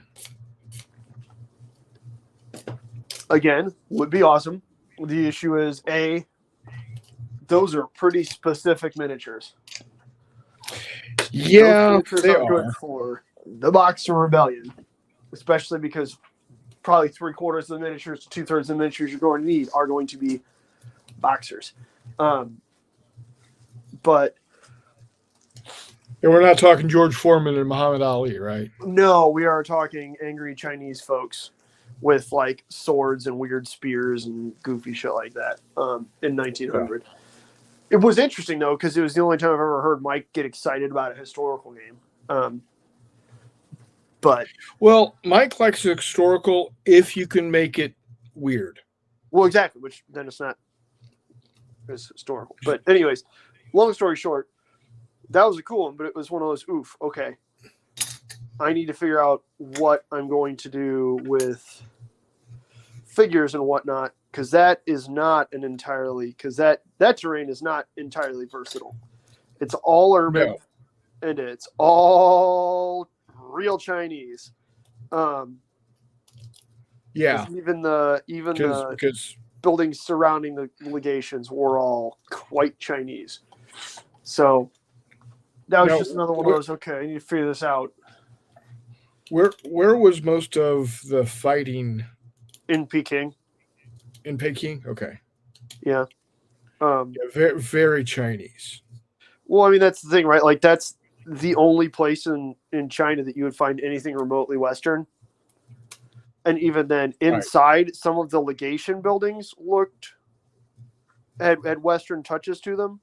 Again, would be awesome. The issue is, those are pretty specific miniatures. Yeah, they are good for the Boxer Rebellion, especially because probably 3/4 of the miniatures to 2/3 of the miniatures you're going to need are going to be Boxers. But and we're not talking George Foreman and Muhammad Ali, right? No, we are talking angry Chinese folks with like swords and weird spears and goofy shit like that in 1900. Yeah. It was interesting though, because it was the only time I've ever heard Mike get excited about a historical game. But Mike likes historical if you can make it weird. Well, exactly, which then it's not as historical. But anyways, long story short, that was a cool one, but it was one of those, okay. I need to figure out what I'm going to do with figures and whatnot, because that is not that terrain is not entirely versatile. It's all urban, and it's all real Chinese. Even the buildings surrounding the legations were all quite Chinese. So that was just another one of those. Okay, I need to figure this out. Where was most of the fighting? In Peking. In Peking, okay. Yeah. Very, very Chinese. Well, I mean that's the thing, right? Like that's the only place in China that you would find anything remotely Western. And even then, inside some of the legation buildings had Western touches to them.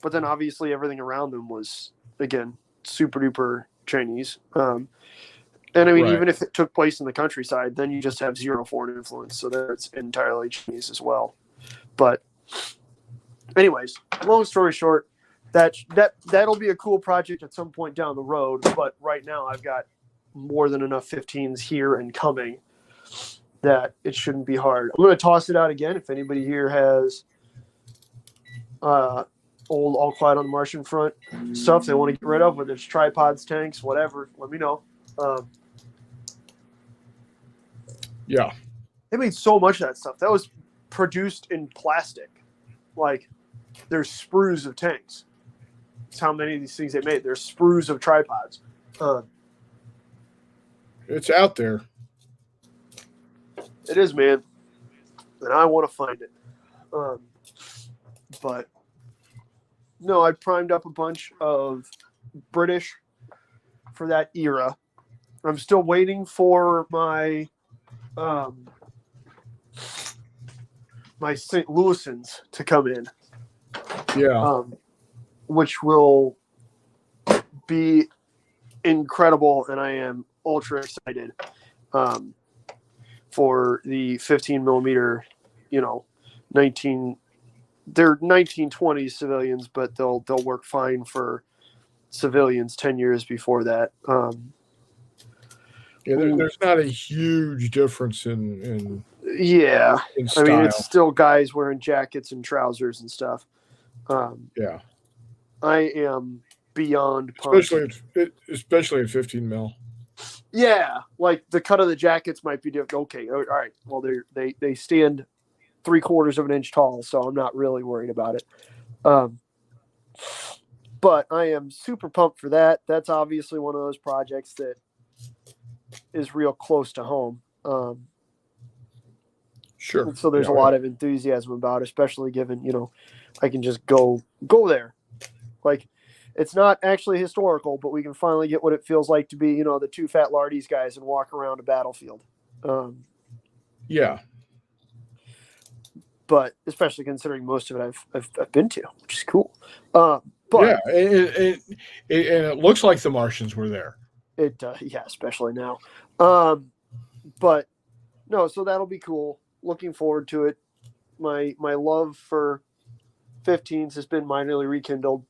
But then obviously everything around them was, again, super duper Chinese. And I mean, even if it took place in the countryside, then you just have zero foreign influence. So that's entirely Chinese as well. But anyways, long story short, that'll be a cool project at some point down the road. But right now I've got more than enough 15s here and coming that it shouldn't be hard. I'm going to toss it out again. If anybody here has old All Quiet on the Martian Front stuff they want to get rid of, whether it's tripods, tanks, whatever, let me know. They made so much of that stuff. That was produced in plastic. Like, there's sprues of tanks. That's how many of these things they made. There's sprues of tripods. It's out there. It is, man. And I want to find it. But no, I primed up a bunch of British for that era. I'm still waiting for my my St. Louisans to come in. Which will be incredible, and I am ultra excited for the 15 millimeter, they're 1920s civilians, but they'll work fine for civilians 10 years before that. There's not a huge difference in style. I mean, it's still guys wearing jackets and trousers and stuff. I am beyond pumped. Especially at 15 mil. Yeah, like the cut of the jackets might be different. Okay, all right. Well, they stand 3/4 of an inch tall, so I'm not really worried about it. But I am super pumped for that. That's obviously one of those projects that is real close to home. Sure. So there's a lot of enthusiasm about it, especially given, I can just go there. Like, it's not actually historical, but we can finally get what it feels like to be, the two fat Lardies guys and walk around a battlefield. Yeah. But especially considering most of it I've been to, which is cool. But yeah, and it looks like the Martians were there. Especially now. But no, so that'll be cool. Looking forward to it. My love for 15s has been minorly rekindled.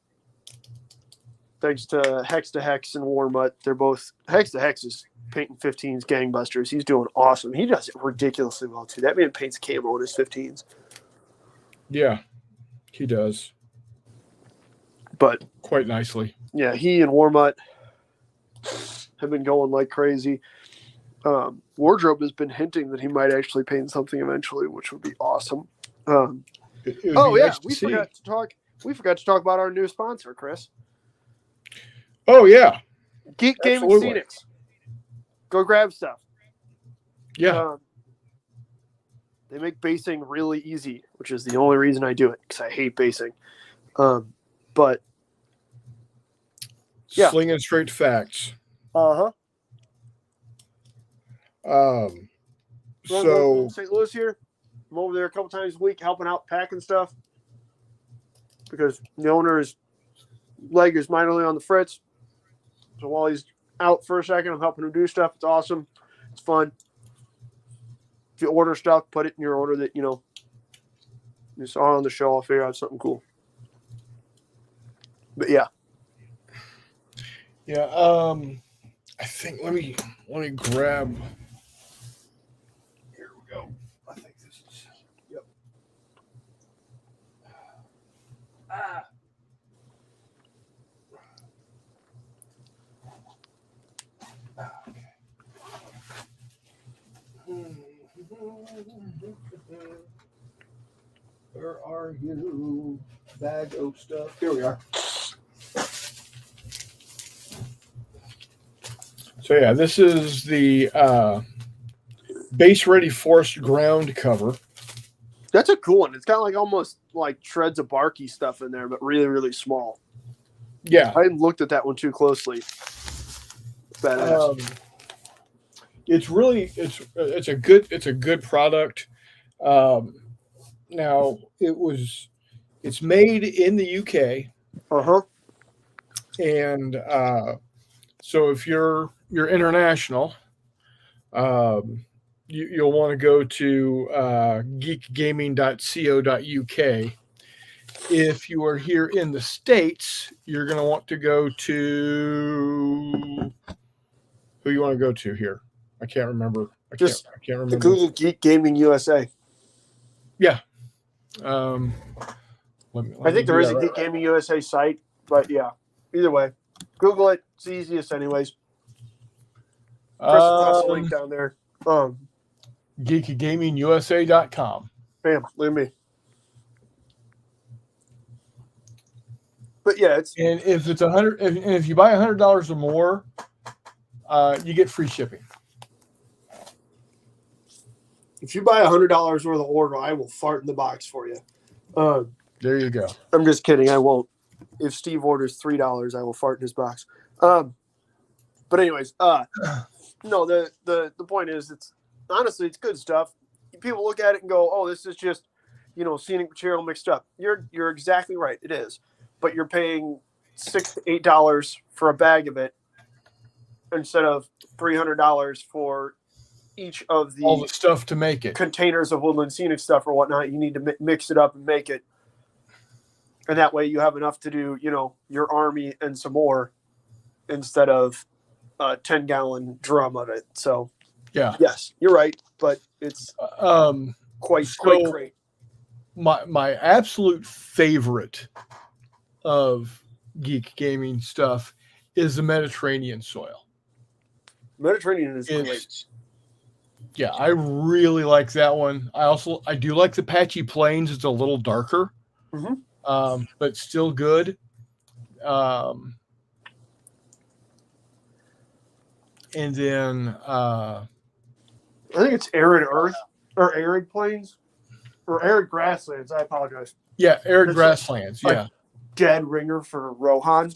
Thanks to Hex and Warmutt. They're both Hex is painting 15s gangbusters. He's doing awesome. He does it ridiculously well too. That man paints camo in his 15s. Yeah, he does. But quite nicely. Yeah, he and Warmutt have been going like crazy. Wardrobe has been hinting that he might actually paint something eventually, which would be awesome. Nice we forgot to talk about our new sponsor, Chris. Oh yeah, Geek Gaming Scenics. Go grab stuff. Yeah. They make basing really easy, which is the only reason I do it, because I hate basing. But yeah, slinging straight facts. So St. Louis here. I'm over there a couple times a week helping out packing stuff because the owner's leg is minorly on the fritz. So while he's out for a second, I'm helping him do stuff. It's awesome. It's fun. If you order stuff, put it in your order that, you saw on the show. I'll figure out something cool. But yeah. Yeah. I think let me grab. Here we go. I think this is. Yep. Where are you? Bag of stuff. Here we are. So yeah, this is the base ready forced ground cover. That's a cool one. It's got like almost like shreds of barky stuff in there, but really, really small. Yeah, I hadn't looked at that one too closely. Badass. It's a good product. Now it's made in the UK. And so if you're international, you'll want to go to geekgaming.co.uk. If you are here in the States, you're going to want to go to who you want to go to here. I can't remember. I can't remember. Google Geek Gaming USA. Yeah. I think there is a Geek Gaming USA site, but yeah. Either way, Google it. It's the easiest, anyways. Chris has a link down there. GeekGamingUSA.com. Bam, look at me. But yeah, and if it's $100, if you buy $100 or more, you get free shipping. If you buy $100 worth of order, I will fart in the box for you. There you go. I'm just kidding. I won't. If Steve orders $3, I will fart in his box. But anyways, no. The point is, it's honestly it's good stuff. People look at it and go, "Oh, this is just scenic material mixed up." You're exactly right. It is, but you're paying $6 to $8 for a bag of it instead of $300 for each of all the stuff to make it, containers of woodland scenic stuff or whatnot. You need to mix it up and make it, and that way you have enough to do your army and some more instead of a 10-gallon drum of it. So yeah, yes, you're right, but it's quite great. My absolute favorite of Geek Gaming stuff is the Mediterranean soil. Mediterranean is great. Yeah, I really like that one. I do like the Patchy Plains. It's a little darker, but still good. and then I think it's arid earth or arid plains or arid grasslands. I apologize. yeah, arid It's grasslands. Yeah. Dead ringer for Rohan.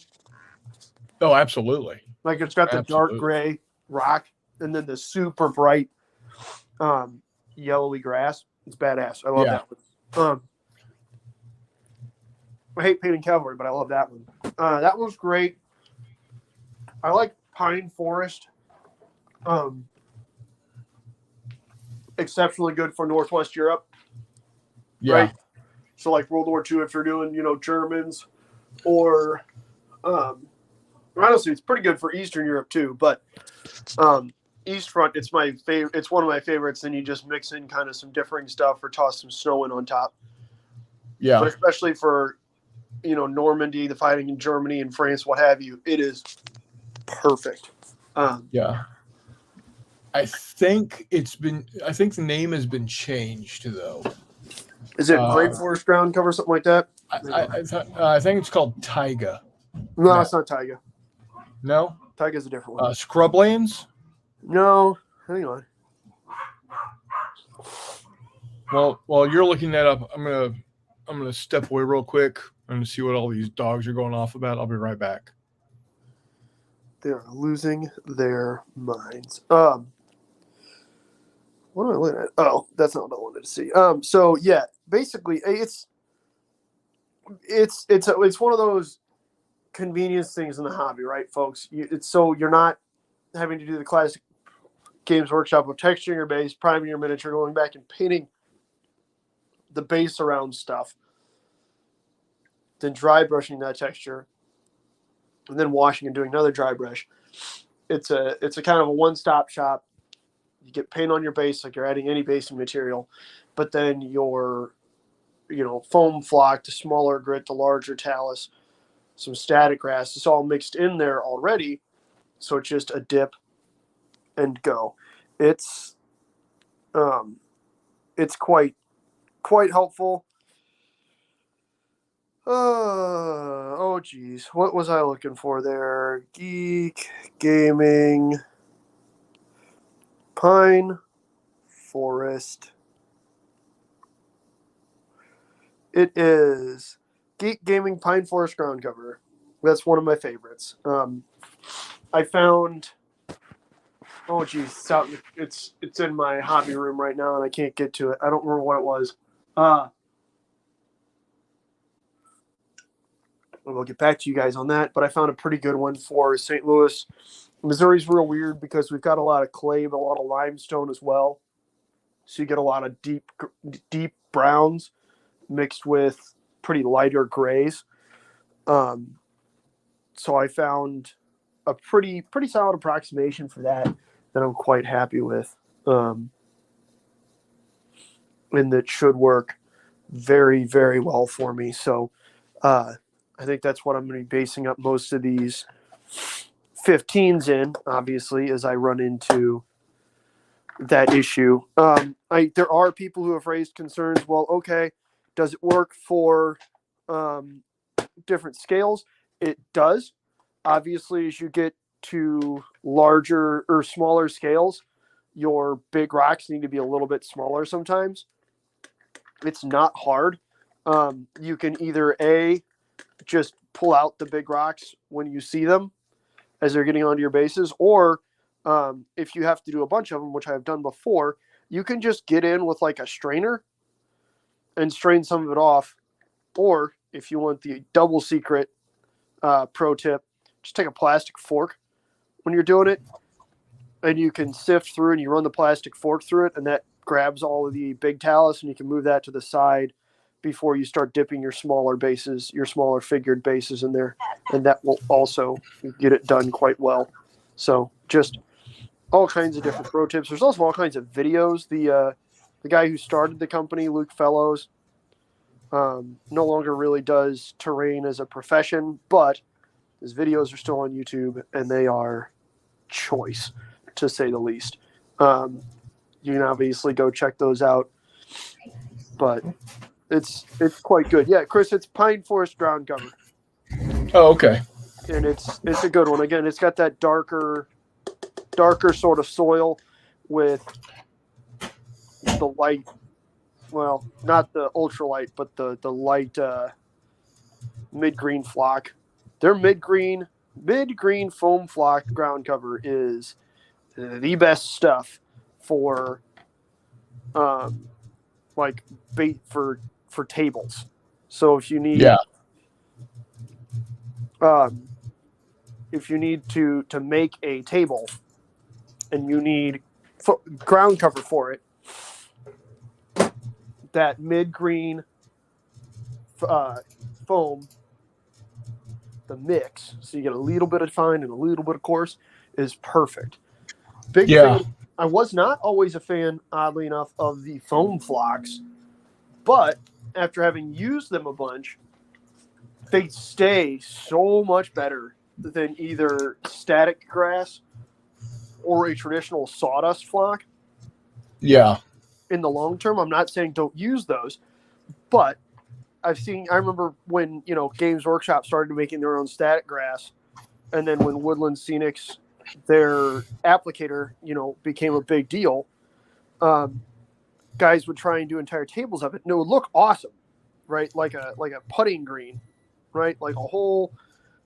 Oh, absolutely. Like it's got the dark Absolutely. gray rock and then the super bright yellowy grass. It's badass. I love that one. I hate painting cavalry, but I love that one. That one's great. I like pine forest. Exceptionally good for Northwest Europe. Yeah. Right? So like World War II, if you're doing, Germans or honestly, it's pretty good for Eastern Europe too. But East Front, it's my favorite. It's one of my favorites. Then you just mix in kind of some differing stuff or toss some snow in on top. Yeah. But especially for, Normandy, the fighting in Germany and France, what have you, it is perfect. Yeah. I think the name has been changed though. Is it Great Forest Ground Cover, something like that? I think it's called Taiga. No, it's not Taiga. No? Taiga's a different one. Scrublands? No, hang on. Well, while you're looking that up, I'm gonna step away real quick and see what all these dogs are going off about. I'll be right back. They're losing their minds. What am I looking at? Oh, that's not what I wanted to see. So yeah, basically, it's one of those convenience things in the hobby, right, folks? You're not having to do the classic Games Workshop of texturing your base, priming your miniature, going back and painting the base around stuff, then dry brushing that texture, and then washing and doing another dry brush. It's a kind of a one-stop shop. You get paint on your base like you're adding any basing material, but then your foam flock, the smaller grit, the larger talus, some static grass, it's all mixed in there already. So it's just a dip and go. It's quite helpful. Oh geez, what was I looking for there? Geek Gaming Pine Forest. It is Geek Gaming Pine Forest Ground Cover. That's one of my favorites. I found. Oh geez, it's in my hobby room right now, and I can't get to it. I don't remember what it was. We'll get back to you guys on that, but I found a pretty good one for St. Louis. Missouri's real weird because we've got a lot of clay, but a lot of limestone as well. So you get a lot of deep browns mixed with pretty lighter grays. So I found a pretty solid approximation for that I'm quite happy with. And that should work very, very well for me. So I think that's what I'm going to be basing up most of these 15s in, obviously, as I run into that issue. There are people who have raised concerns. Well, okay, does it work for different scales? It does. Obviously, as you get to larger or smaller scales, your big rocks need to be a little bit smaller sometimes. It's not hard. You can either just pull out the big rocks when you see them as they're getting onto your bases, or if you have to do a bunch of them, which I've done before, you can just get in with like a strainer and strain some of it off. Or if you want the double secret pro tip, just take a plastic fork when you're doing it, and you can sift through and you run the plastic fork through it, and that grabs all of the big talus, and you can move that to the side before you start dipping your smaller bases, your smaller figured bases in there, and that will also get it done quite well. So just all kinds of different pro tips. There's also all kinds of videos. The guy who started the company, Luke Fellows, no longer really does terrain as a profession, but his videos are still on YouTube, and they are choice, to say the least. You can obviously go check those out, but it's quite good. Yeah, Chris, it's Pine Forest Ground Cover. Oh, okay. And it's a good one. Again, it's got that darker sort of soil with the light. Well, not the ultralight, but the light mid-green flock. Their mid-green foam flock ground cover is the best stuff for like bait for tables. So if you need to make a table and you need ground cover for it, that mid-green foam, the mix, so you get a little bit of fine and a little bit of coarse, is perfect. Big fan. I was not always a fan, oddly enough, of the foam flocks, but after having used them a bunch, they stay so much better than either static grass or a traditional sawdust flock. Yeah. In the long term, I'm not saying don't use those, but I remember when, Games Workshop started making their own static grass, and then when Woodland Scenics, their applicator, became a big deal, guys would try and do entire tables of it, and it would look awesome, right? Like a putting green, right? Like a whole,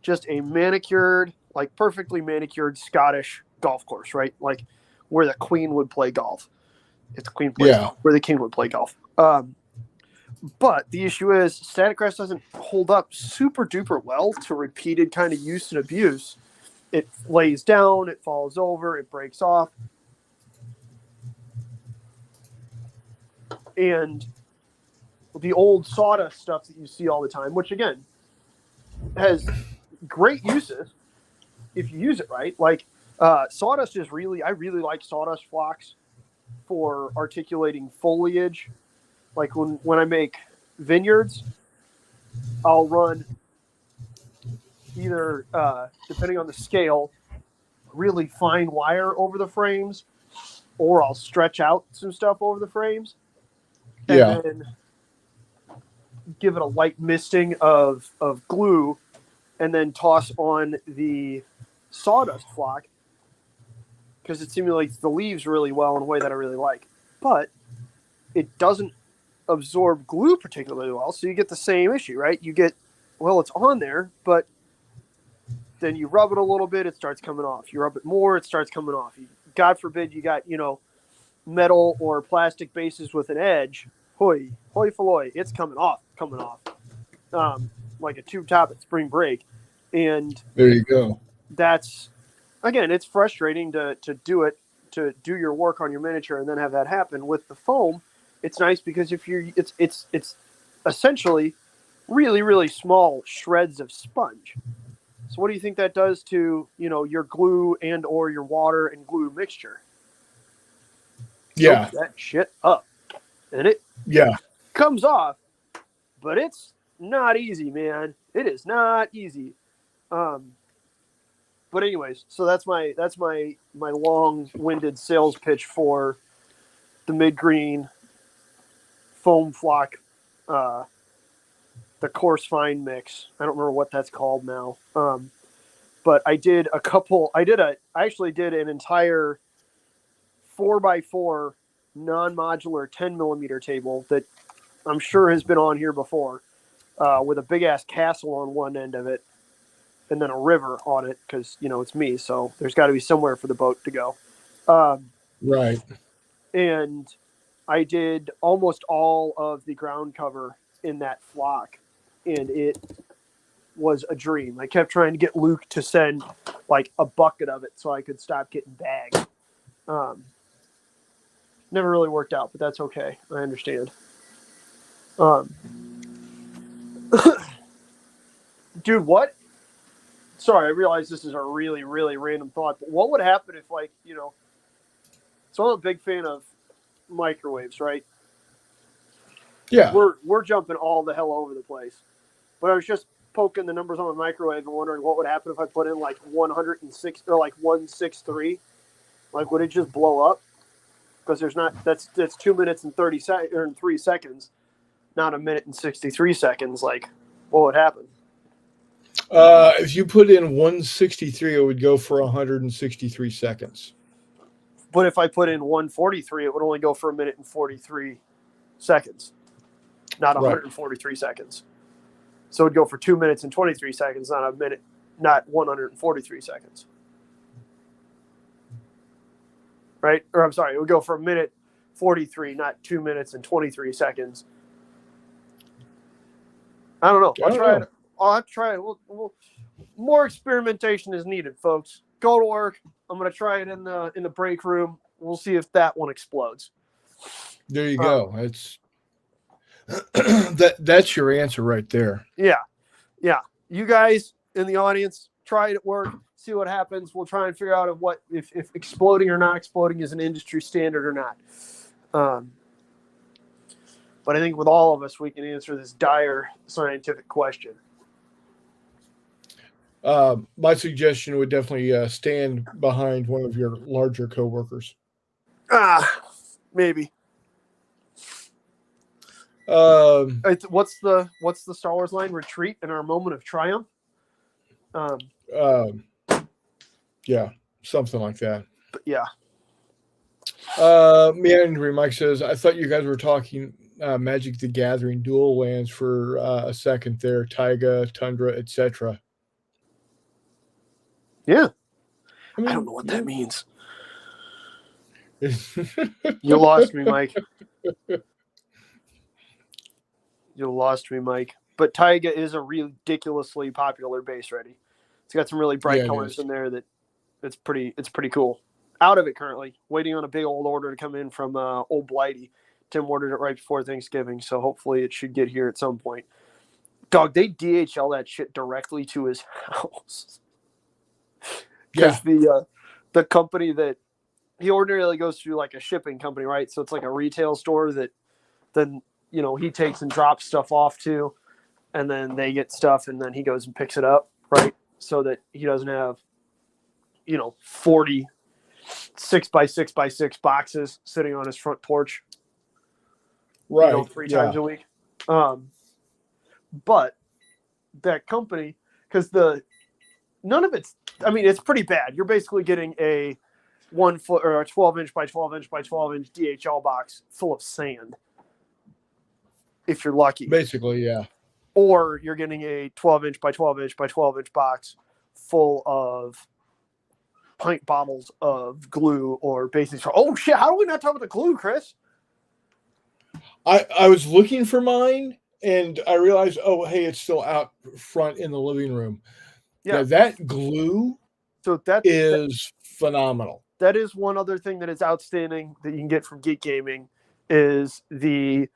just a manicured, like perfectly manicured Scottish golf course, right? Like where the queen would play golf. If the queen plays golf, where the king would play golf. But the issue is static grass doesn't hold up super duper well to repeated kind of use and abuse. It lays down, it falls over, it breaks off. And the old sawdust stuff that you see all the time, which again has great uses if you use it right. Like sawdust I really like sawdust flocks for articulating foliage. Like when I make vineyards, I'll run either, depending on the scale, really fine wire over the frames, or I'll stretch out some stuff over the frames, and then give it a light misting of glue, and then toss on the sawdust flock, because it simulates the leaves really well in a way that I really like. But it doesn't absorb glue particularly well, so you get the same issue, right? You get, it's on there, but then you rub it a little bit, it starts coming off. You rub it more, it starts coming off. God forbid you got, metal or plastic bases with an edge. Hoi folloy, it's coming off. Like a tube top at spring break. And there you go. That's, again, it's frustrating to do your work on your miniature and then have that happen. With the foam, it's nice because it's essentially really, really small shreds of sponge. So what do you think that does to, your glue and or your water and glue mixture? Soaks that shit up. And it comes off, but it's not easy, man. It is not easy. But anyways, so that's my long-winded sales pitch for the mid-green foam flock, the coarse fine mix. I don't remember what that's called now. But I actually did an entire 4x4 non-modular 10 millimeter table that I'm sure has been on here before, with a big ass castle on one end of it and then a river on it, because it's me, so there's got to be somewhere for the boat to go. Right. And I did almost all of the ground cover in that flock, and it was a dream. I kept trying to get Luke to send like a bucket of it so I could stop getting bagged. Never really worked out, but that's okay. I understand. Dude, what? Sorry, I realize this is a really, really random thought, but what would happen if, like, so I'm a big fan of microwaves, right? Yeah. We're jumping all the hell over the place. But I was just poking the numbers on the microwave and wondering what would happen if I put in like 106 or like 163. Like, would it just blow up? Because that's 2 minutes and 3 seconds, not a minute and 63 seconds. Like, what would happen? If you put in 163, it would go for 163 seconds. But if I put in 143, it would only go for a minute and 43 seconds, not 143 seconds. So it would go for 2 minutes and 23 seconds, not a minute, not 143 seconds. Right? Or I'm sorry, it would go for a minute 43, not 2 minutes and 23 seconds. I don't know. I'll have to try it. More experimentation is needed, folks. Go to work. I'm going to try it in the break room. We'll see if that one explodes. There you go. It's that's your answer right there. Yeah. You guys in the audience, try it at work. See what happens. We'll try and figure out if exploding or not exploding is an industry standard or not. But I think with all of us, we can answer this dire scientific question. My suggestion would definitely stand behind one of your larger coworkers. Maybe. What's the Star Wars line? Retreat in our moment of triumph. Yeah, something like that. But yeah. Meandering Mike says, I thought you guys were talking Magic the Gathering dual lands for a second there, Taiga, Tundra, etc. Yeah. I don't know what that means. You lost me, Mike. You lost me, Mike. But Taiga is a ridiculously popular base ready. It's got some really bright colors in there that it's pretty cool. Out of it currently. Waiting on a big old order to come in from Old Blighty. Tim ordered it right before Thanksgiving, so hopefully it should get here at some point. Dog, they DHL that shit directly to his house. Because the company that he ordinarily goes through, like a shipping company, right? So it's like a retail store that then, he takes and drops stuff off to, and then they get stuff, and then he goes and picks it up, right? So that he doesn't have, 40 6x6x6 boxes sitting on his front porch, right? 3 times a week. But that company, because none of it's, it's pretty bad. You're basically getting a 1 foot or a 12-inch by 12-inch by 12-inch DHL box full of sand, if you're lucky. Basically, yeah. Or you're getting a 12-inch by 12-inch by 12-inch box full of pint bottles of glue or basics. Oh shit! How do we not talk about the glue, Chris? I was looking for mine, and I realized, oh hey, it's still out front in the living room. Yeah, that glue. So that is phenomenal. That is one other thing that is outstanding that you can get from Geek Gaming is the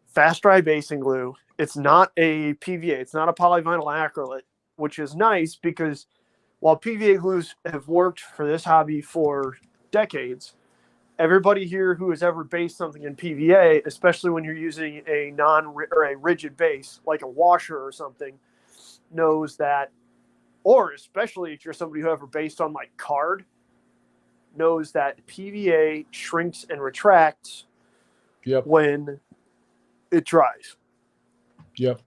fast dry basing glue. It's not a PVA. It's not a polyvinyl acrylate, which is nice because while PVA glues have worked for this hobby for decades, everybody here who has ever based something in PVA, especially when you're using a rigid base like a washer or something, knows that, or especially if you're somebody who ever based on like card, knows that PVA shrinks and retracts when it dries. Yep.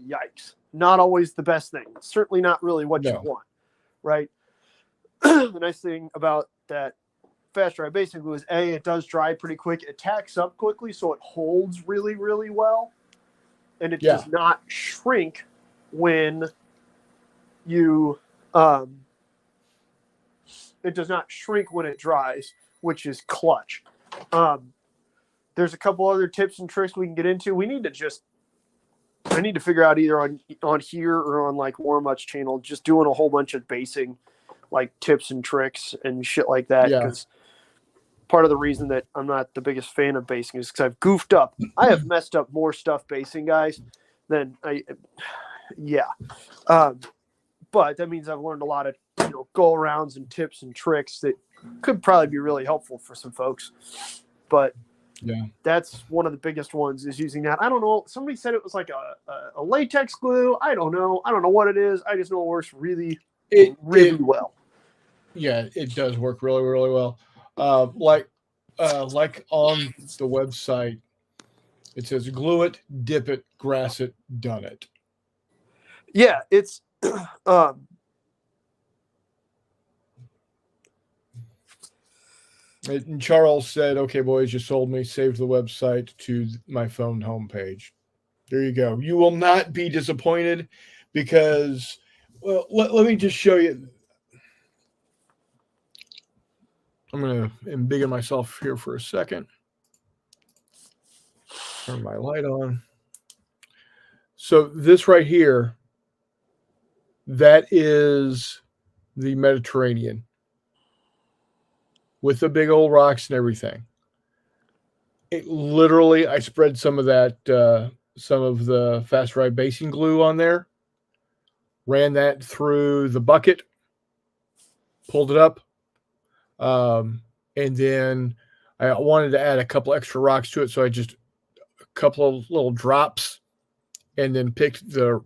Yikes. Not always the best thing. Certainly not really what you want, right? The nice thing about that fast dry basing glue is it does dry pretty quick. It tacks up quickly, so it holds really, really well. And it does not shrink when you it does not shrink when it dries, which is clutch. There's a couple other tips and tricks we can get into. I need to figure out either on here or on like Warmutt's channel, just doing a whole bunch of basing like tips and tricks and shit like that. Because part of the reason that I'm not the biggest fan of basing is because I've goofed up. I have messed up more stuff basing, guys, than but that means I've learned a lot of go arounds and tips and tricks that could probably be really helpful for some folks. But that's one of the biggest ones is using that. I don't know. Somebody said it was like a latex glue. I don't know what it is. I just know it works really well. Yeah, it does work really, really well. Like on the website, it says glue it, dip it, grass it, done it. Yeah, it's um, And Charles said, "Okay, boys, you sold me. Save the website to my phone homepage." There you go. You will not be disappointed because, well, let me just show you. I'm going to embiggen myself here for a second. Turn my light on. So this right here, that is the Mediterranean with the big old rocks and everything. It literally, I spread some of the fast dry basing glue on there, ran that through the bucket, pulled it up, and then I wanted to add a couple extra rocks to it, so I just a couple of little drops, and then picked the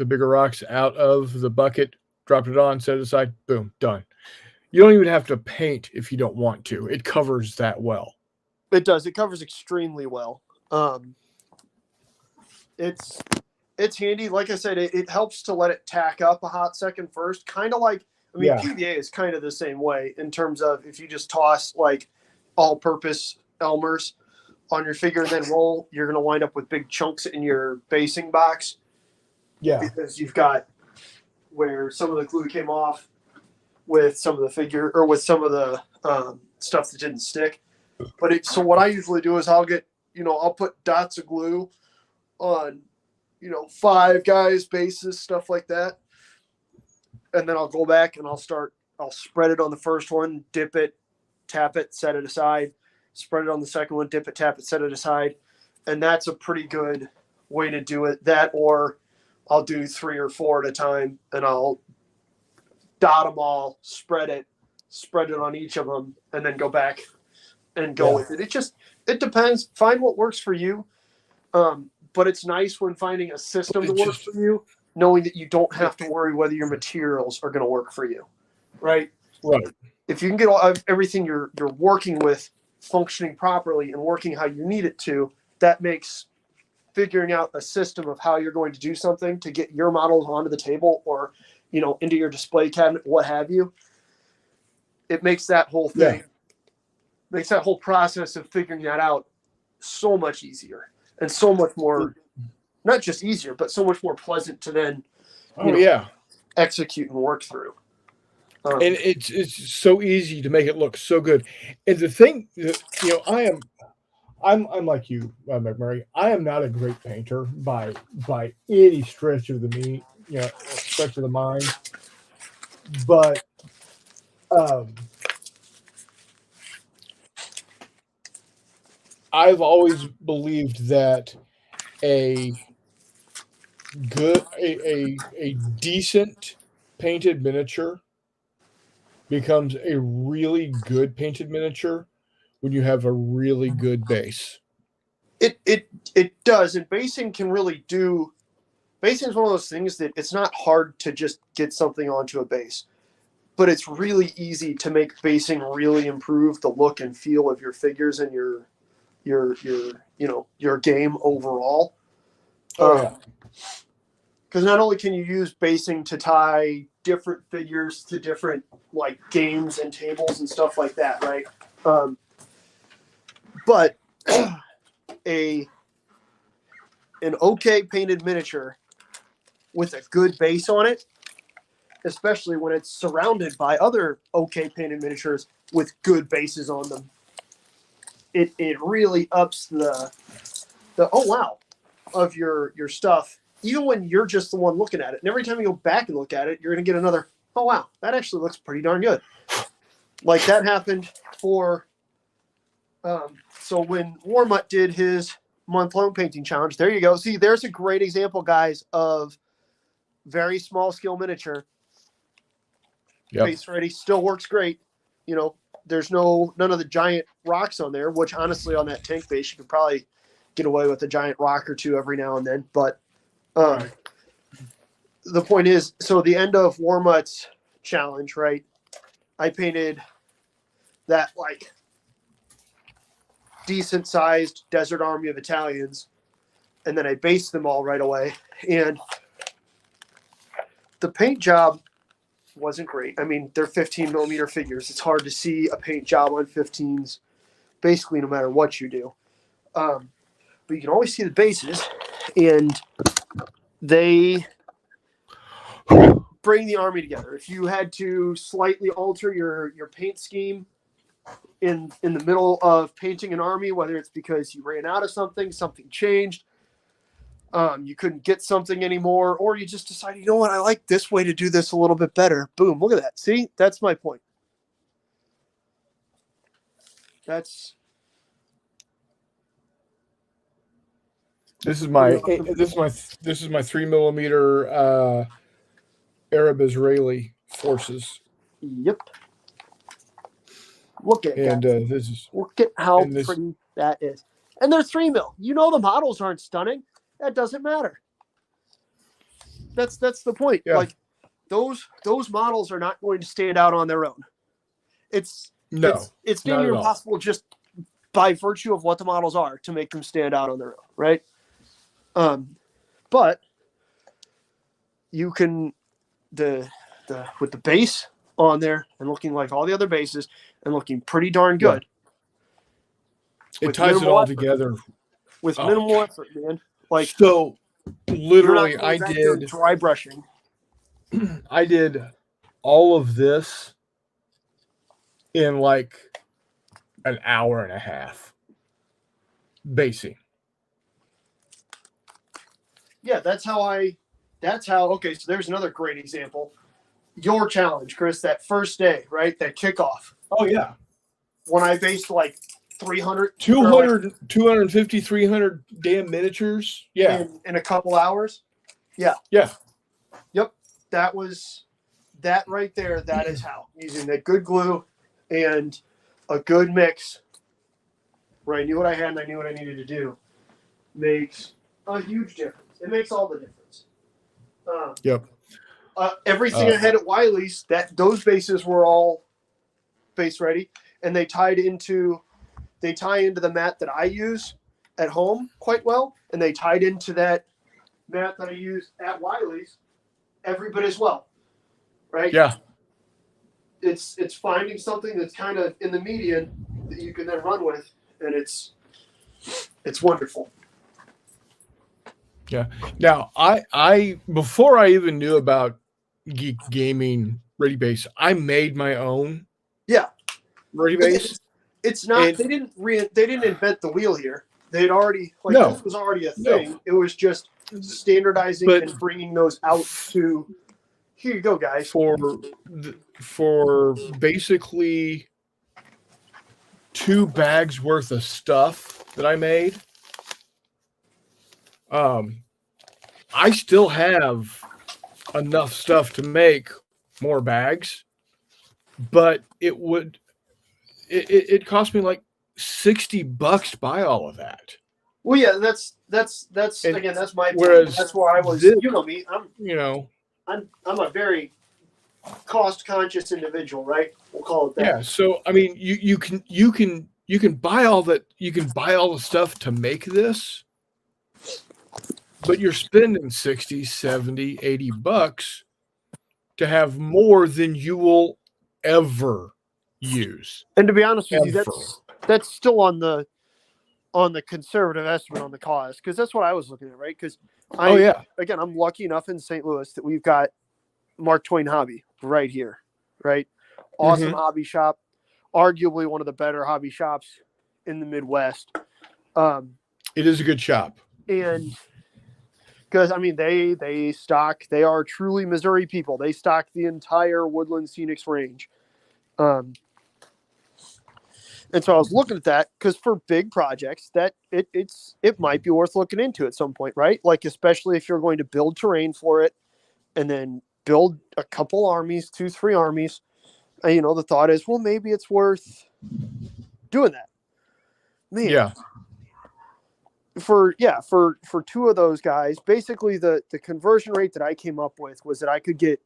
bigger rocks out of the bucket, dropped it on, set it aside, boom, done. You don't even have to paint if you don't want to. It covers that well. it does. It covers extremely well. Um, it's it's handy. Like I said, it helps to let it tack up a hot second first. Kind of like, I mean, Yeah. PVA is kind of the same way in terms of if you just toss like all-purpose Elmers on your figure and then roll, you're going to wind up with big chunks in your basing box Yeah. because you've got where some of the glue came off with some of the figure or with some of the stuff that didn't stick. But so what I usually do is I'll put dots of glue on, Five Guys bases, stuff like that. And then I'll go back and I'll spread it on the first one, dip it, tap it, set it aside, spread it on the second one, dip it, tap it, set it aside. And that's a pretty good way to do it. That, or I'll do 3 or 4 at a time and I'll dot them all, spread it on each of them, and then go back and go with it. It depends. Find what works for you. But it's nice when finding a system that works for you, knowing that you don't have to worry whether your materials are going to work for you, right? Right. If you can get everything you're working with functioning properly and working how you need it to, that makes figuring out a system of how you're going to do something to get your models onto the table or, into your display cabinet, what have you. It makes that whole thing, makes that whole process of figuring that out so much easier and so much more, not just easier, but so much more pleasant to then, execute and work through. And it's so easy to make it look so good. And the thing, I'm like you, McMurray. I am not a great painter by any stretch of stretch of the mind. But I've always believed that a a decent painted miniature becomes a really good painted miniature when you have a really good base. It does, and basing can really do. Basing is one of those things that it's not hard to just get something onto a base, but it's really easy to make basing really improve the look and feel of your figures and your game overall. Because not only can you use basing to tie different figures to different like games and tables and stuff like that, right? But an okay painted miniature with a good base on it, especially when it's surrounded by other okay painted miniatures with good bases on them, it really ups the oh wow of your stuff, even when you're just the one looking at it. And every time you go back and look at it, you're going to get another, oh wow, that actually looks pretty darn good. Like that happened for so when Warmutt did his month-long painting challenge, there you go. See, there's a great example, guys, of very small scale miniature. Base ready, still works great. There's none of the giant rocks on there, which honestly on that tank base, you could probably get away with a giant rock or two every now and then. But the point is, so the end of Warmutt's challenge, right? I painted that like decent sized desert army of Italians, and then I based them all right away. And the paint job wasn't great. I mean, they're 15 millimeter figures. It's hard to see a paint job on 15s, basically no matter what you do. But you can always see the bases, and they bring the Army together. If you had to slightly alter your paint scheme in the middle of painting an Army, whether it's because you ran out of something changed, you couldn't get something anymore, or you just decided, you know what, I like this way to do this a little bit better. Boom, look at that. See, that's my point. This is my 3 millimeter Arab Israeli forces. Yep. Look at that. Look at how pretty that is. And they're 3 mil. You know the models aren't stunning. That doesn't matter. That's the point. Yeah. Like those models are not going to stand out on their own. It's nearly impossible just by virtue of what the models are to make them stand out on their own, right? But you can with the base on there and looking like all the other bases and looking pretty darn good. Yeah. It ties it all together with minimal effort, man. Like so, literally, I did dry brushing. I did all of this in like an hour and a half. Basing. Yeah, that's how. Okay, so there's another great example. Your challenge, Chris, that first day, right? That kickoff. Oh, yeah. When I based like 300, 250, 300 damn miniatures. Yeah. In a couple hours. Yeah. Yeah. Yep. That right there. That is how. Using that good glue and a good mix where I knew what I had and I knew what I needed to do makes a huge difference. It makes all the difference. Yep. Everything I had at Wiley's, those bases were all base ready, and they tie into the mat that I use at home quite well, and they tied into that mat that I use at Wiley's every bit as well, right? Yeah. It's finding something that's kind of in the median that you can then run with, and it's wonderful. Yeah. Now, I before I even knew about Geek Gaming Ready Base, I made my own. Yeah. Ready Base. It's not. They didn't invent the wheel here. They'd already this was already a thing. No. It was just standardizing and bringing those out to. Here you go, guys. For basically 2 bags worth of stuff that I made. I still have enough stuff to make more bags, but it cost me like $60 to buy all of that. Well, yeah, that's again, that's my point. That's where I was. You know me. I'm a very cost conscious individual, right? We'll call it that. Yeah. So I mean, you can buy all that. You can buy all the stuff to make this. But you're spending $60, $70, $80 to have more than you will ever use. And to be honest with you, that's still on the conservative estimate on the cost, because that's what I was looking at, right? Because again, I'm lucky enough in St. Louis that we've got Mark Twain Hobby right here, right? Awesome hobby shop, arguably one of the better hobby shops in the Midwest. It is a good shop, and because I mean they are truly Missouri people. They stock the entire Woodland Scenics range. And so I was looking at that because for big projects that it might be worth looking into at some point, right? Like, especially if you're going to build terrain for it and then build a couple armies, 2-3 armies. And, the thought is, well, maybe it's worth doing that. Man. Yeah. For 2 of those guys, basically the conversion rate that I came up with was that I could get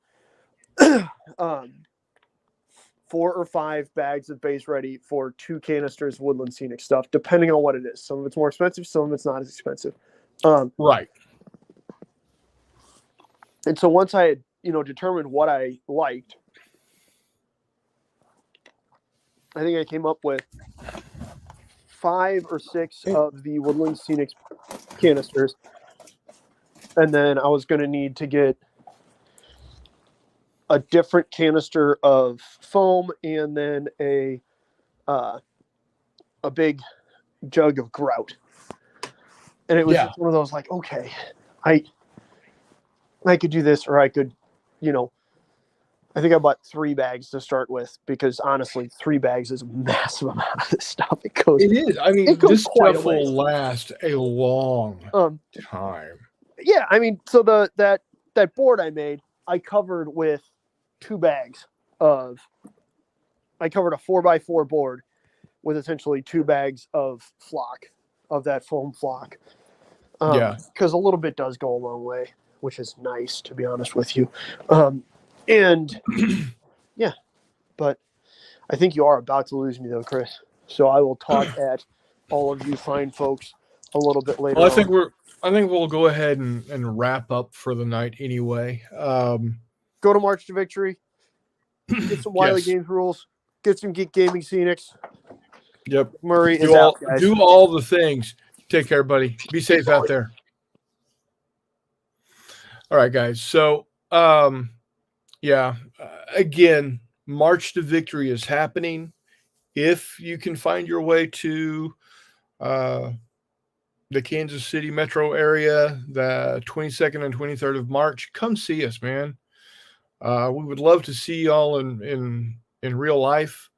4 or 5 bags of base ready for 2 canisters of Woodland Scenic stuff, depending on what it is. Some of it's more expensive, some of it's not as expensive. Right. And so once I had determined what I liked, I think I came up with 5 or 6 of the Woodland Scenic canisters. And then I was going to need to get a different canister of foam and then a big jug of grout. And it was just one of those like, okay, I could do this, or I could, I think I bought 3 bags to start with, because honestly, 3 bags is a massive amount of this stuff. It is. I mean, this stuff will last a long time. Yeah, I mean, so that board I made, I covered with 2 bags I covered a 4x4 board with essentially 2 bags of flock, of that foam flock. Because a little bit does go a long way, which is nice, to be honest with you. And yeah, but I think you are about to lose me though, Chris. So I will talk at all of you fine folks a little bit later. Well, I think we'll go ahead and wrap up for the night anyway. Go to March to Victory. Get some Wiley Games rules. Get some Geek Gaming Scenics. Yep. McMurray is out, guys. Do all the things. Take care, buddy. Be safe out there. All right, guys. So, again, March to Victory is happening. If you can find your way to the Kansas City metro area, the 22nd and 23rd of March, come see us, man. We would love to see y'all in real life.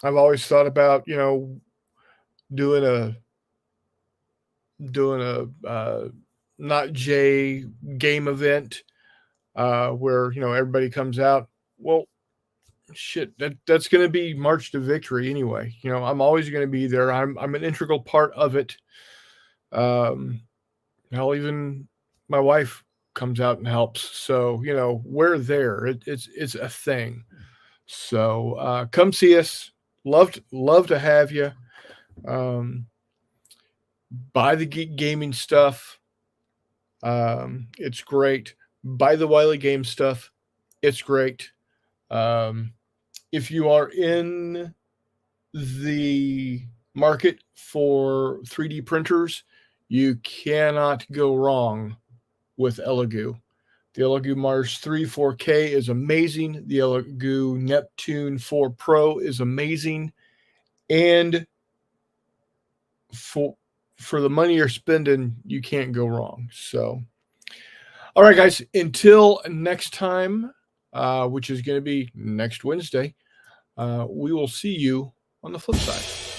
I've always thought about, doing a not J game event where, everybody comes out. Well, shit, that's going to be March to Victory anyway. I'm always going to be there. I'm an integral part of it. Hell, even my wife comes out and helps. So, we're there. It's a thing. So come see us. Love to have you. Buy the Geek Gaming stuff. It's great. Buy the Wiley Game stuff. It's great. If you are in the market for 3D printers, you cannot go wrong with Elegoo. The Elegoo Mars 3 4K is amazing. The Elegoo Neptune 4 Pro is amazing. And for the money you're spending, you can't go wrong. So, all right, guys, until next time, which is going to be next Wednesday, we will see you on the flip side.